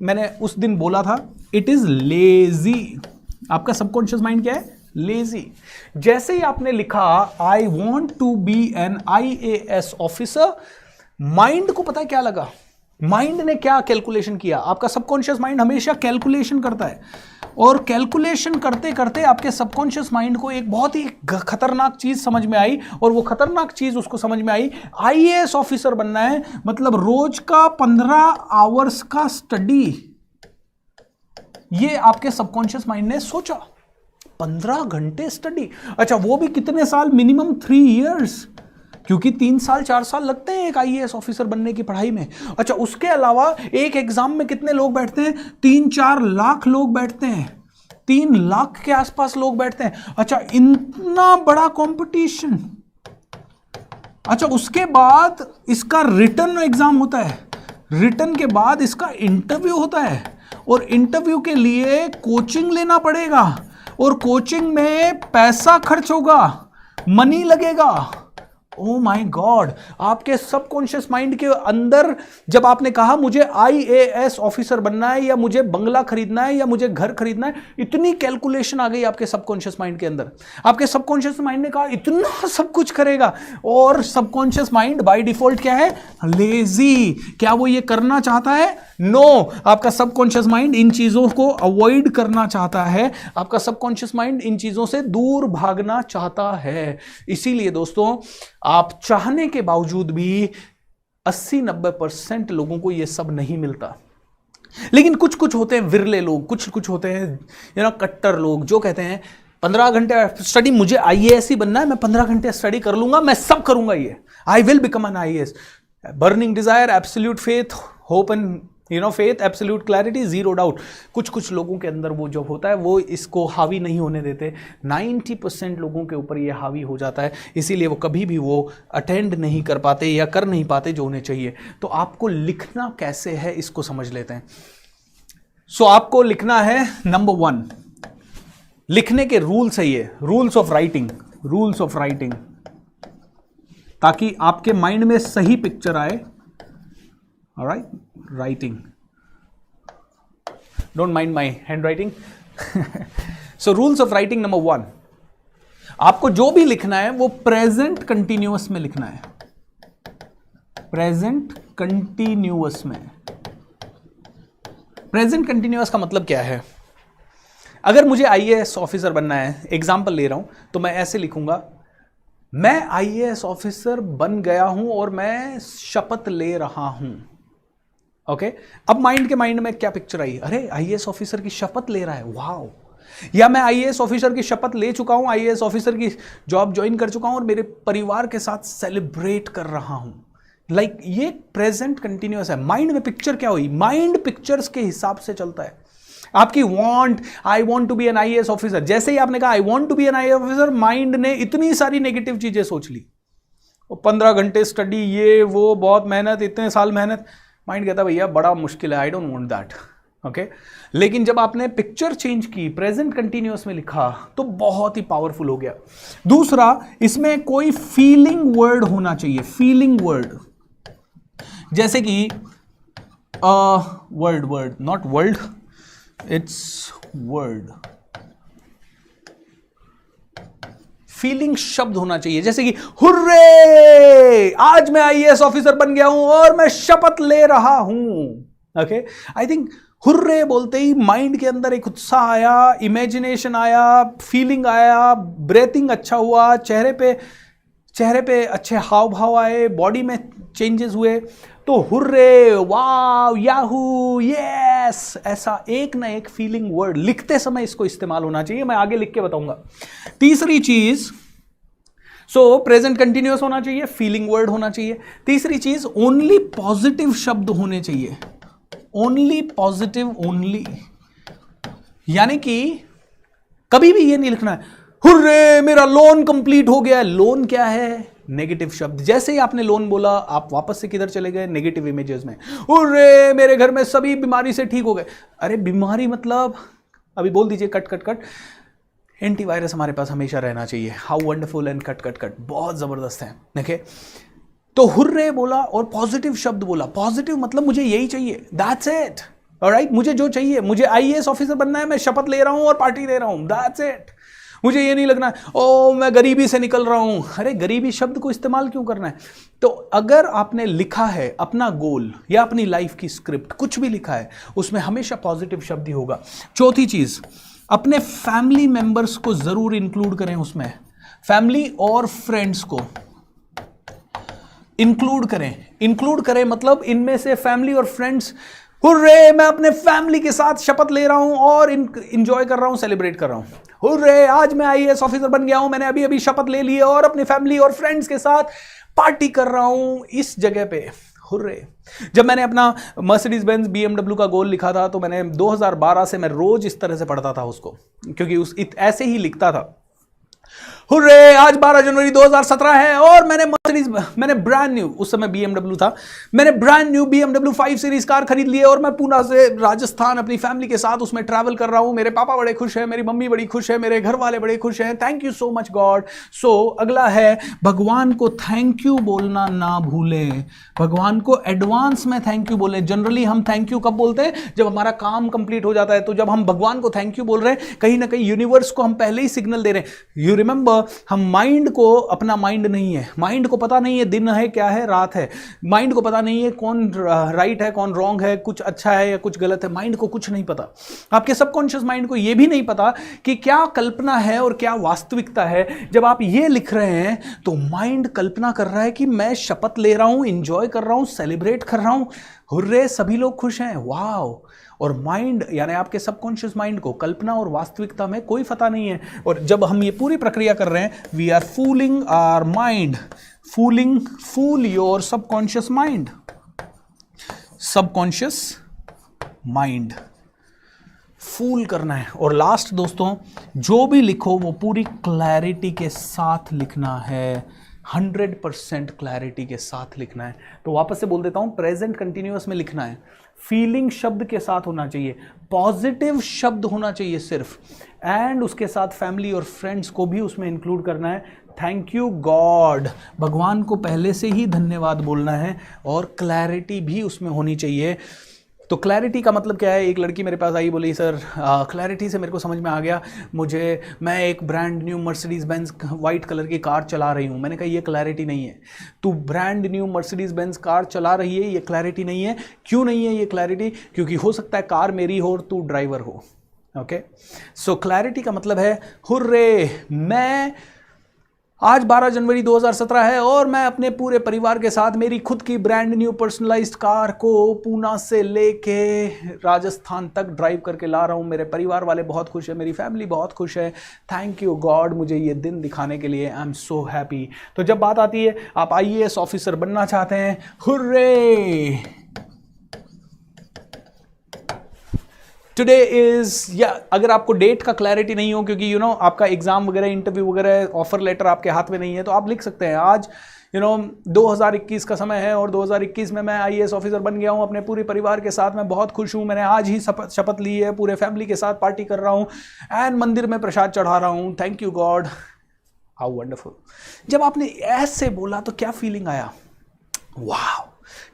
मैंने उस दिन बोला था, इट इज लेजी। आपका सबकॉन्शियस माइंड क्या है? लेजी। जैसे ही आपने लिखा I want to be an IAS officer, mind को पता है क्या लगा? माइंड ने क्या कैलकुलेशन किया? आपका सबकॉन्शियस माइंड हमेशा कैलकुलेशन करता है, और कैलकुलेशन करते करते आपके सबकॉन्शियस माइंड को एक बहुत ही खतरनाक चीज समझ में आई, और वो खतरनाक चीज उसको समझ में आई, IAS ऑफिसर बनना है मतलब रोज का 15 आवर्स का स्टडी। ये आपके सबकॉन्शियस माइंड ने सोचा, 15 घंटे स्टडी। अच्छा, वो भी कितने साल? मिनिमम 3 years, क्योंकि 3 साल 4 साल लगते हैं एक IAS ऑफिसर बनने की पढ़ाई में। अच्छा, उसके अलावा एक एग्जाम में कितने लोग बैठते हैं? 3-4 लाख लोग बैठते हैं, 3 लाख के आसपास लोग बैठते हैं। अच्छा, इतना बड़ा कंपटीशन। अच्छा, उसके बाद इसका रिटन एग्जाम होता है, रिटन के बाद इसका इंटरव्यू होता है, और इंटरव्यू के लिए कोचिंग लेना पड़ेगा, और कोचिंग में पैसा खर्च होगा, मनी लगेगा। ओ माय गॉड, आपके सबकॉन्शियस माइंड के अंदर जब आपने कहा मुझे IAS ऑफिसर बनना है, या मुझे बंगला खरीदना है, या मुझे घर खरीदना है, इतनी कैलकुलेशन आ गई आपके सबकॉन्शियस माइंड के अंदर। आपके सबकॉन्शियस माइंड ने कहा इतना सब कुछ करेगा, और सबकॉन्शियस माइंड बाय डिफॉल्ट क्या है? लेजी। क्या वो ये करना चाहता है? नो। आपका सबकॉन्शियस माइंड इन चीजों को अवॉइड करना चाहता है, आपका सबकॉन्शियस माइंड इन चीजों से दूर भागना चाहता है। इसीलिए दोस्तों, आप चाहने के बावजूद भी 80-90% लोगों को यह सब नहीं मिलता। लेकिन कुछ कुछ होते हैं विरले लोग, कुछ कुछ होते हैं कट्टर लोग, जो कहते हैं 15 घंटे स्टडी, मुझे IAS ही बनना है, मैं 15 घंटे स्टडी कर लूंगा, मैं सब करूंगा, ये I will become an IAS। Burning desire, absolute faith, hope and faith, absolute clarity, zero doubt. कुछ कुछ लोगों के अंदर वो जो होता है वो इसको हावी नहीं होने देते। 90% लोगों के ऊपर ये हावी हो जाता है, इसीलिए वो कभी भी वो अटेंड नहीं कर पाते या कर नहीं पाते जो उन्हें चाहिए। तो आपको लिखना कैसे है इसको समझ लेते हैं। सो आपको लिखना है, नंबर 1, लिखने के रूल्स है ये, rules of writing, rules of writing, ताकि आपके माइंड में सही पिक्चर आए। Alright, writing, don't mind my hand writing. So rules of writing number 1, आपको जो भी लिखना है वो प्रेजेंट कंटिन्यूअस में लिखना है, प्रेजेंट कंटिन्यूअस में। प्रेजेंट कंटिन्यूअस का मतलब क्या है? अगर मुझे आईएएस ऑफिसर बनना है, एग्जाम्पल ले रहा हूं, तो मैं ऐसे लिखूंगा, मैं आईएएस ऑफिसर बन गया हूं और मैं शपथ ले रहा हूं। ओके, अब माइंड में क्या पिक्चर आई? अरे आईएएस ऑफिसर की शपथ ले रहा है, वाओ। या मैं आईएएस ऑफिसर की शपथ ले चुका हूं, आईएएस ऑफिसर की जॉब ज्वाइन कर चुका हूं और मेरे परिवार के साथ सेलिब्रेट कर रहा हूं। लाइक ये प्रेजेंट कंटिन्यूअस है। माइंड में पिक्चर क्या हुई? माइंड पिक्चर्स के हिसाब से चलता है। आपकी I want to be an IAS officer, जैसे ही आपने कहा I want to be an IAS officer, mind ने इतनी सारी नेगेटिव चीजें सोच ली। 15 घंटे स्टडी, ये वो, बहुत मेहनत, इतने साल मेहनत। माइंड कहता भैया बड़ा मुश्किल है, I don't want that. Okay, लेकिन जब आपने पिक्चर चेंज की, प्रेजेंट कंटिन्यूअस में लिखा, तो बहुत ही पावरफुल हो गया। दूसरा, इसमें कोई फीलिंग वर्ड होना चाहिए, फीलिंग वर्ड, जैसे कि word not world, it's word. Feeling शब्द होना चाहिए, जैसे कि हुर्रे, आज मैं आईएएस ऑफिसर बन गया हूं और मैं शपथ ले रहा हूं। ओके, आई थिंक हुर्रे बोलते ही माइंड के अंदर एक उत्साह आया, इमेजिनेशन आया, फीलिंग आया, ब्रेथिंग अच्छा हुआ, चेहरे पे अच्छे हाव भाव आए, बॉडी में चेंजेस हुए। तो हुर्रे, वाव, याहू, यस, ऐसा एक ना एक फीलिंग वर्ड लिखते समय इसको इस्तेमाल होना चाहिए। मैं आगे लिख के बताऊंगा। तीसरी चीज, प्रेजेंट कंटिन्यूअस होना चाहिए, फीलिंग वर्ड होना चाहिए। तीसरी चीज, ओनली पॉजिटिव शब्द होने चाहिए, ओनली पॉजिटिव, ओनली, यानी कि कभी भी ये नहीं लिखना है हुर्रे मेरा लोन कंप्लीट हो गया। लोन क्या है? नेगेटिव शब्द। जैसे ही आपने लोन बोला, आप वापस से किधर चले गए? नेगेटिव इमेजेस में। हुर्रे मेरे घर में सभी बीमारी से ठीक हो गए। अरे बीमारी मतलब, अभी बोल दीजिए कट कट कट, एंटीवायरस हमारे पास हमेशा रहना चाहिए। How wonderful and cut cut cut, बहुत जबरदस्त है। देखिए, तो हुर्रे बोला और पॉजिटिव शब्द बोला। पॉजिटिव मतलब मुझे यही चाहिए, दैट्स इट। ऑलराइट, मुझे जो चाहिए, मुझे आईएएस ऑफिसर बनना है, मैं शपथ ले रहा हूं और पार्टी ले रहा हूं, दैट्स इट। मुझे ये नहीं लगना ओ मैं गरीबी से निकल रहा हूं। अरे गरीबी शब्द को इस्तेमाल क्यों करना है? तो अगर आपने लिखा है अपना गोल या अपनी लाइफ की स्क्रिप्ट, कुछ भी लिखा है, उसमें हमेशा पॉजिटिव शब्द ही होगा। चौथी चीज, अपने फैमिली मेंबर्स को जरूर इंक्लूड करें उसमें। फैमिली और फ्रेंड्स को इंक्लूड करें मतलब इनमें से फैमिली और फ्रेंड्स, हुर्रे मैं अपने फैमिली के साथ शपथ ले रहा हूं और इंजॉय कर रहा हूं, सेलिब्रेट कर रहा हूं। हुर्रे आज मैं आईएएस ऑफिसर बन गया हूं, मैंने अभी अभी शपथ ले ली है और अपनी फैमिली और फ्रेंड्स के साथ पार्टी कर रहा हूं इस जगह पे। हुर्रे। जब मैंने अपना मर्सिडीज बेंज BMW का गोल लिखा था, तो मैंने 2012 से मैं रोज इस तरह से पढ़ता था उसको, क्योंकि ऐसे ही लिखता था। हुर्रे आज 12 जनवरी 2017 है और मैंने ब्रांड न्यू, उस समय BMW था, मैंने brand new BMW 5 series car खरीद ली है और मैं पूना से राजस्थान अपनी फैमिली के साथ उसमें ट्रैवल कर रहा हूं। मेरे पापा बड़े खुश हैं, मेरी मम्मी बड़ी खुश है, मेरे घर वाले बड़े खुश हैं। Thank you so much God. अगला है, भगवान को थैंक यू बोलना ना भूलें। भगवान को एडवांस में थैंक यू बोलें। जनरली हम थैंक यू कब बोलते हैं? जब हमारा काम कंप्लीट हो जाता है। तो जब हम भगवान को थैंक यू बोल रहे हैं, कहीं ना कहीं यूनिवर्स को हम पहले ही सिग्नल दे रहे हैं। यू रिमेंबर, हम माइंड को, अपना माइंड नहीं है, माइंड को पता नहीं है दिन है क्या है रात है, माइंड को पता नहीं है कौन राइट है कौन रॉन्ग है, कुछ अच्छा है या कुछ गलत है, माइंड को कुछ नहीं पता। आपके सबकॉन्शियस माइंड को यह भी नहीं पता कि क्या कल्पना है और क्या वास्तविकता है। जब आप ये लिख रहे हैं तो माइंड कल्पना कर रहा है कि मैं शपथ ले रहा हूं, एंजॉय कर रहा हूं, सेलिब्रेट कर रहा हूं, हुर्रे सभी लोग खुश हैं, वाह। और माइंड यानी आपके सबकॉन्शियस माइंड को कल्पना और वास्तविकता में कोई पता नहीं है। और जब हम ये पूरी प्रक्रिया कर रहे हैं, we are fooling our mind, fool your subconscious mind, subconscious mind fool करना है। और लास्ट दोस्तों, जो भी लिखो वो पूरी क्लैरिटी के साथ लिखना है, 100% क्लैरिटी के साथ लिखना है। तो वापस से बोल देता हूं, प्रेजेंट कंटिन्यूअस में लिखना है, फीलिंग शब्द के साथ होना चाहिए, पॉजिटिव शब्द होना चाहिए सिर्फ, एंड उसके साथ फैमिली और फ्रेंड्स को भी उसमें इंक्लूड करना है। थैंक यू गॉड, भगवान को पहले से ही धन्यवाद बोलना है, और क्लैरिटी भी उसमें होनी चाहिए। तो क्लैरिटी का मतलब क्या है? एक लड़की मेरे पास आई, बोली सर क्लैरिटी से मेरे को समझ में आ गया, मैं एक brand new Mercedes Benz white colour की कार चला रही हूँ। मैंने कहा ये क्लैरिटी नहीं है। तू brand new Mercedes Benz car चला रही है, ये क्लैरिटी नहीं है। क्यों नहीं है ये क्लैरिटी? क्योंकि हो सकता है कार मेरी हो और तू ड्राइवर हो। ओके, सो क्लैरिटी का मतलब है हुर्रे, मैं आज 12 जनवरी 2017 है और मैं अपने पूरे परिवार के साथ मेरी खुद की ब्रांड न्यू पर्सनलाइज्ड कार को पूना से लेके राजस्थान तक ड्राइव करके ला रहा हूँ। मेरे परिवार वाले बहुत खुश है, मेरी फैमिली बहुत खुश है। थैंक यू गॉड मुझे ये दिन दिखाने के लिए। I am so happy. तो जब बात आती है आप IAS ऑफिसर बनना चाहते हैं, हुर्रे, टुडे इज, या अगर आपको डेट का क्लैरिटी नहीं हो, क्योंकि आपका एग्जाम वगैरह, इंटरव्यू वगैरह, ऑफर लेटर आपके हाथ में नहीं है, तो आप लिख सकते हैं आज 2021 का समय है और 2021 में मैं IAS ऑफिसर बन गया हूं, अपने पूरे परिवार के साथ मैं बहुत खुश हूं, मैंने आज ही शपथ ली है, पूरे फैमिली के साथ पार्टी कर रहा हूं एंड मंदिर में प्रसाद चढ़ा रहा हूं। Thank you God, how wonderful. जब आपने ऐसे बोला तो क्या फीलिंग आया? वाह,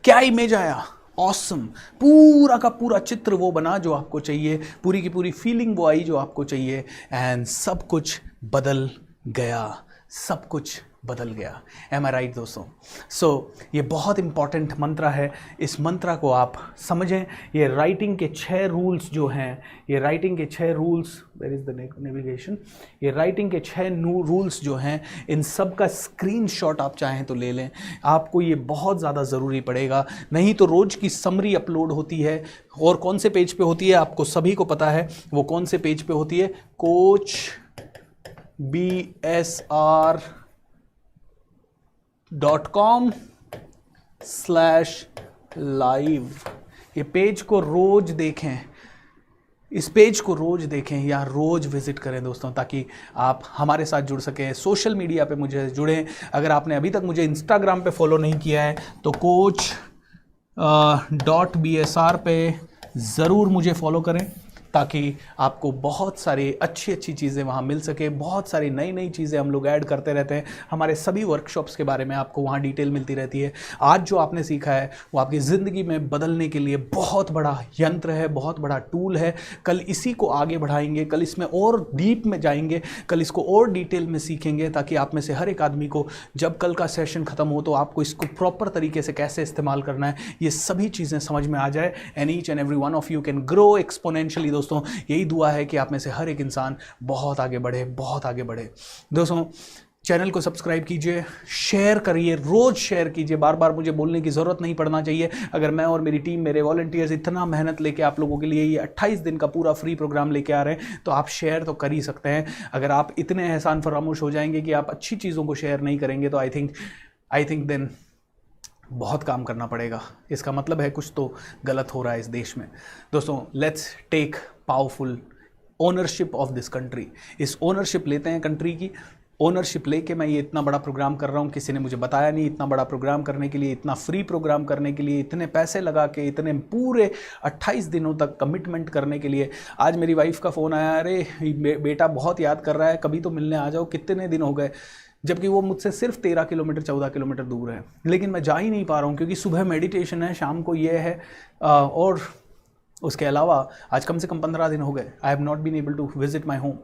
क्या इमेज आया? ऑसम। पूरा का पूरा चित्र वो बना जो आपको चाहिए, पूरी की पूरी फीलिंग वो आई जो आपको चाहिए एंड सब कुछ बदल गया, सब कुछ बदल गया। एम आई राइट दोस्तों? सो ये बहुत इंपॉर्टेंट मंत्र है, इस मंत्र को आप समझें। ये राइटिंग के 6 रूल्स जो हैं, ये राइटिंग के 6 rules, where is the navigation, ये राइटिंग के 6 रूल्स जो हैं, इन सब का स्क्रीनशॉट आप चाहें तो ले लें। आपको ये बहुत ज़्यादा ज़रूरी पड़ेगा, नहीं तो रोज़ की समरी अपलोड होती है और कौन से पेज पे होती है आपको सभी को पता है। वो कौन से पेज पे होती है? coachbsr.com/live। ये पेज को रोज देखें, इस पेज को रोज देखें या रोज विजिट करें दोस्तों, ताकि आप हमारे साथ जुड़ सकें। सोशल मीडिया पे मुझे जुड़ें। अगर आपने अभी तक मुझे इंस्टाग्राम पे फॉलो नहीं किया है तो coach.bsr पे ज़रूर मुझे फॉलो करें, ताकि आपको बहुत सारी अच्छी अच्छी चीज़ें वहाँ मिल सके। बहुत सारी नई नई चीज़ें हम लोग ऐड करते रहते हैं। हमारे सभी वर्कशॉप्स के बारे में आपको वहाँ डिटेल मिलती रहती है। आज जो आपने सीखा है वो आपकी ज़िंदगी में बदलने के लिए बहुत बड़ा यंत्र है, बहुत बड़ा टूल है। कल इसी को आगे बढ़ाएंगे, कल इसमें और डीप में जाएंगे, कल इसको और डिटेल में सीखेंगे, ताकि आप में से हर एक आदमी को जब कल का सेशन ख़त्म हो तो आपको इसको प्रॉपर तरीके से कैसे इस्तेमाल करना है, ये सभी चीज़ें समझ में आ जाए। And each and every one of you can grow exponentially. दोस्तों यही दुआ है कि आप में से हर एक इंसान बहुत आगे बढ़े, बहुत आगे बढ़े। दोस्तों चैनल को सब्सक्राइब कीजिए, शेयर करिए, रोज शेयर कीजिए। बार बार मुझे बोलने की ज़रूरत नहीं पड़ना चाहिए। अगर मैं और मेरी टीम, मेरे वॉलंटियर्स इतना मेहनत लेके आप लोगों के लिए ये 28 दिन का पूरा फ्री प्रोग्राम लेके आ रहे हैं, तो आप शेयर तो कर ही सकते हैं। अगर आप इतने एहसान फरामोश हो जाएंगे कि आप अच्छी चीज़ों को शेयर नहीं करेंगे, तो आई थिंक देन बहुत काम करना पड़ेगा। इसका मतलब है कुछ तो गलत हो रहा है इस देश में। दोस्तों let's take powerful ownership of this country. इस ओनरशिप लेते हैं कंट्री की। ओनरशिप लेके मैं ये इतना बड़ा प्रोग्राम कर रहा हूँ, किसी ने मुझे बताया नहीं। इतना बड़ा प्रोग्राम करने के लिए, इतना फ्री प्रोग्राम करने के लिए, इतने पैसे लगा के, इतने पूरे 28 दिनों तक कमिटमेंट करने के लिए। आज मेरी वाइफ का फ़ोन आया, अरे बेटा बहुत याद कर रहा है, कभी तो मिलने आ जाओ, कितने दिन हो गए। जबकि वो मुझसे सिर्फ 13 किलोमीटर 14 किलोमीटर दूर है, लेकिन मैं जा ही नहीं पा रहा हूँ, क्योंकि सुबह मेडिटेशन है, शाम को ये है, और उसके अलावा आज कम से कम 15 दिन हो गए I have not been able to visit my home,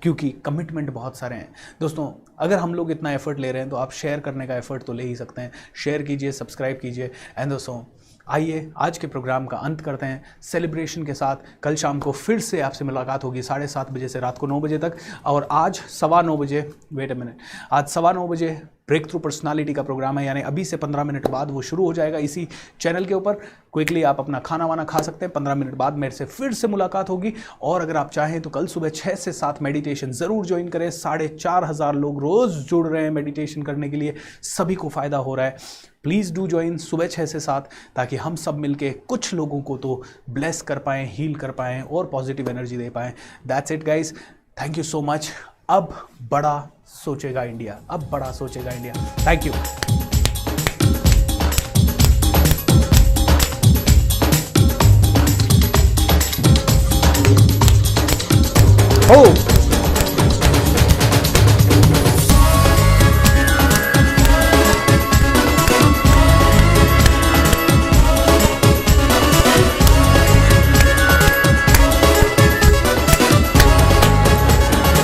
क्योंकि कमिटमेंट बहुत सारे हैं। दोस्तों अगर हम लोग इतना एफर्ट ले रहे हैं तो आप शेयर करने का एफर्ट तो ले ही सकते हैं। शेयर कीजिए, सब्सक्राइब कीजिए। एंड दोस्तों आइए आज के प्रोग्राम का अंत करते हैं सेलिब्रेशन के साथ। कल शाम को फिर से आपसे मुलाकात होगी 7:30 बजे से रात को 9 बजे तक, और आज 9:15 बजे, वेट अ मिनट, आज 9:15 बजे ब्रेक थ्रू पर्सनालिटी का प्रोग्राम है, यानी अभी से 15 मिनट बाद वो शुरू हो जाएगा इसी चैनल के ऊपर। क्विकली आप अपना खाना वाना खा सकते हैं। 15 मिनट बाद मेरे से फिर से मुलाकात होगी। और अगर आप चाहें तो कल सुबह 6 से 7 मेडिटेशन ज़रूर ज्वाइन करें। 4,500 लोग रोज़ जुड़ रहे हैं मेडिटेशन करने के लिए, सभी को फ़ायदा हो रहा है। प्लीज़ डू ज्वाइन सुबह 6 से 7, ताकि हम सब मिलके कुछ लोगों को तो ब्लेस कर पाएँ, हील कर पाएँ और पॉजिटिव एनर्जी दे पाएँ। That's it guys, thank you so much. अब बड़ा सोचेगा इंडिया, अब बड़ा सोचेगा India. Thank you. Oh!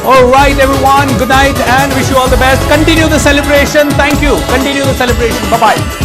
All right, everyone. Good night and wish you all the best. Continue the celebration. Thank you. Continue the celebration. Bye bye.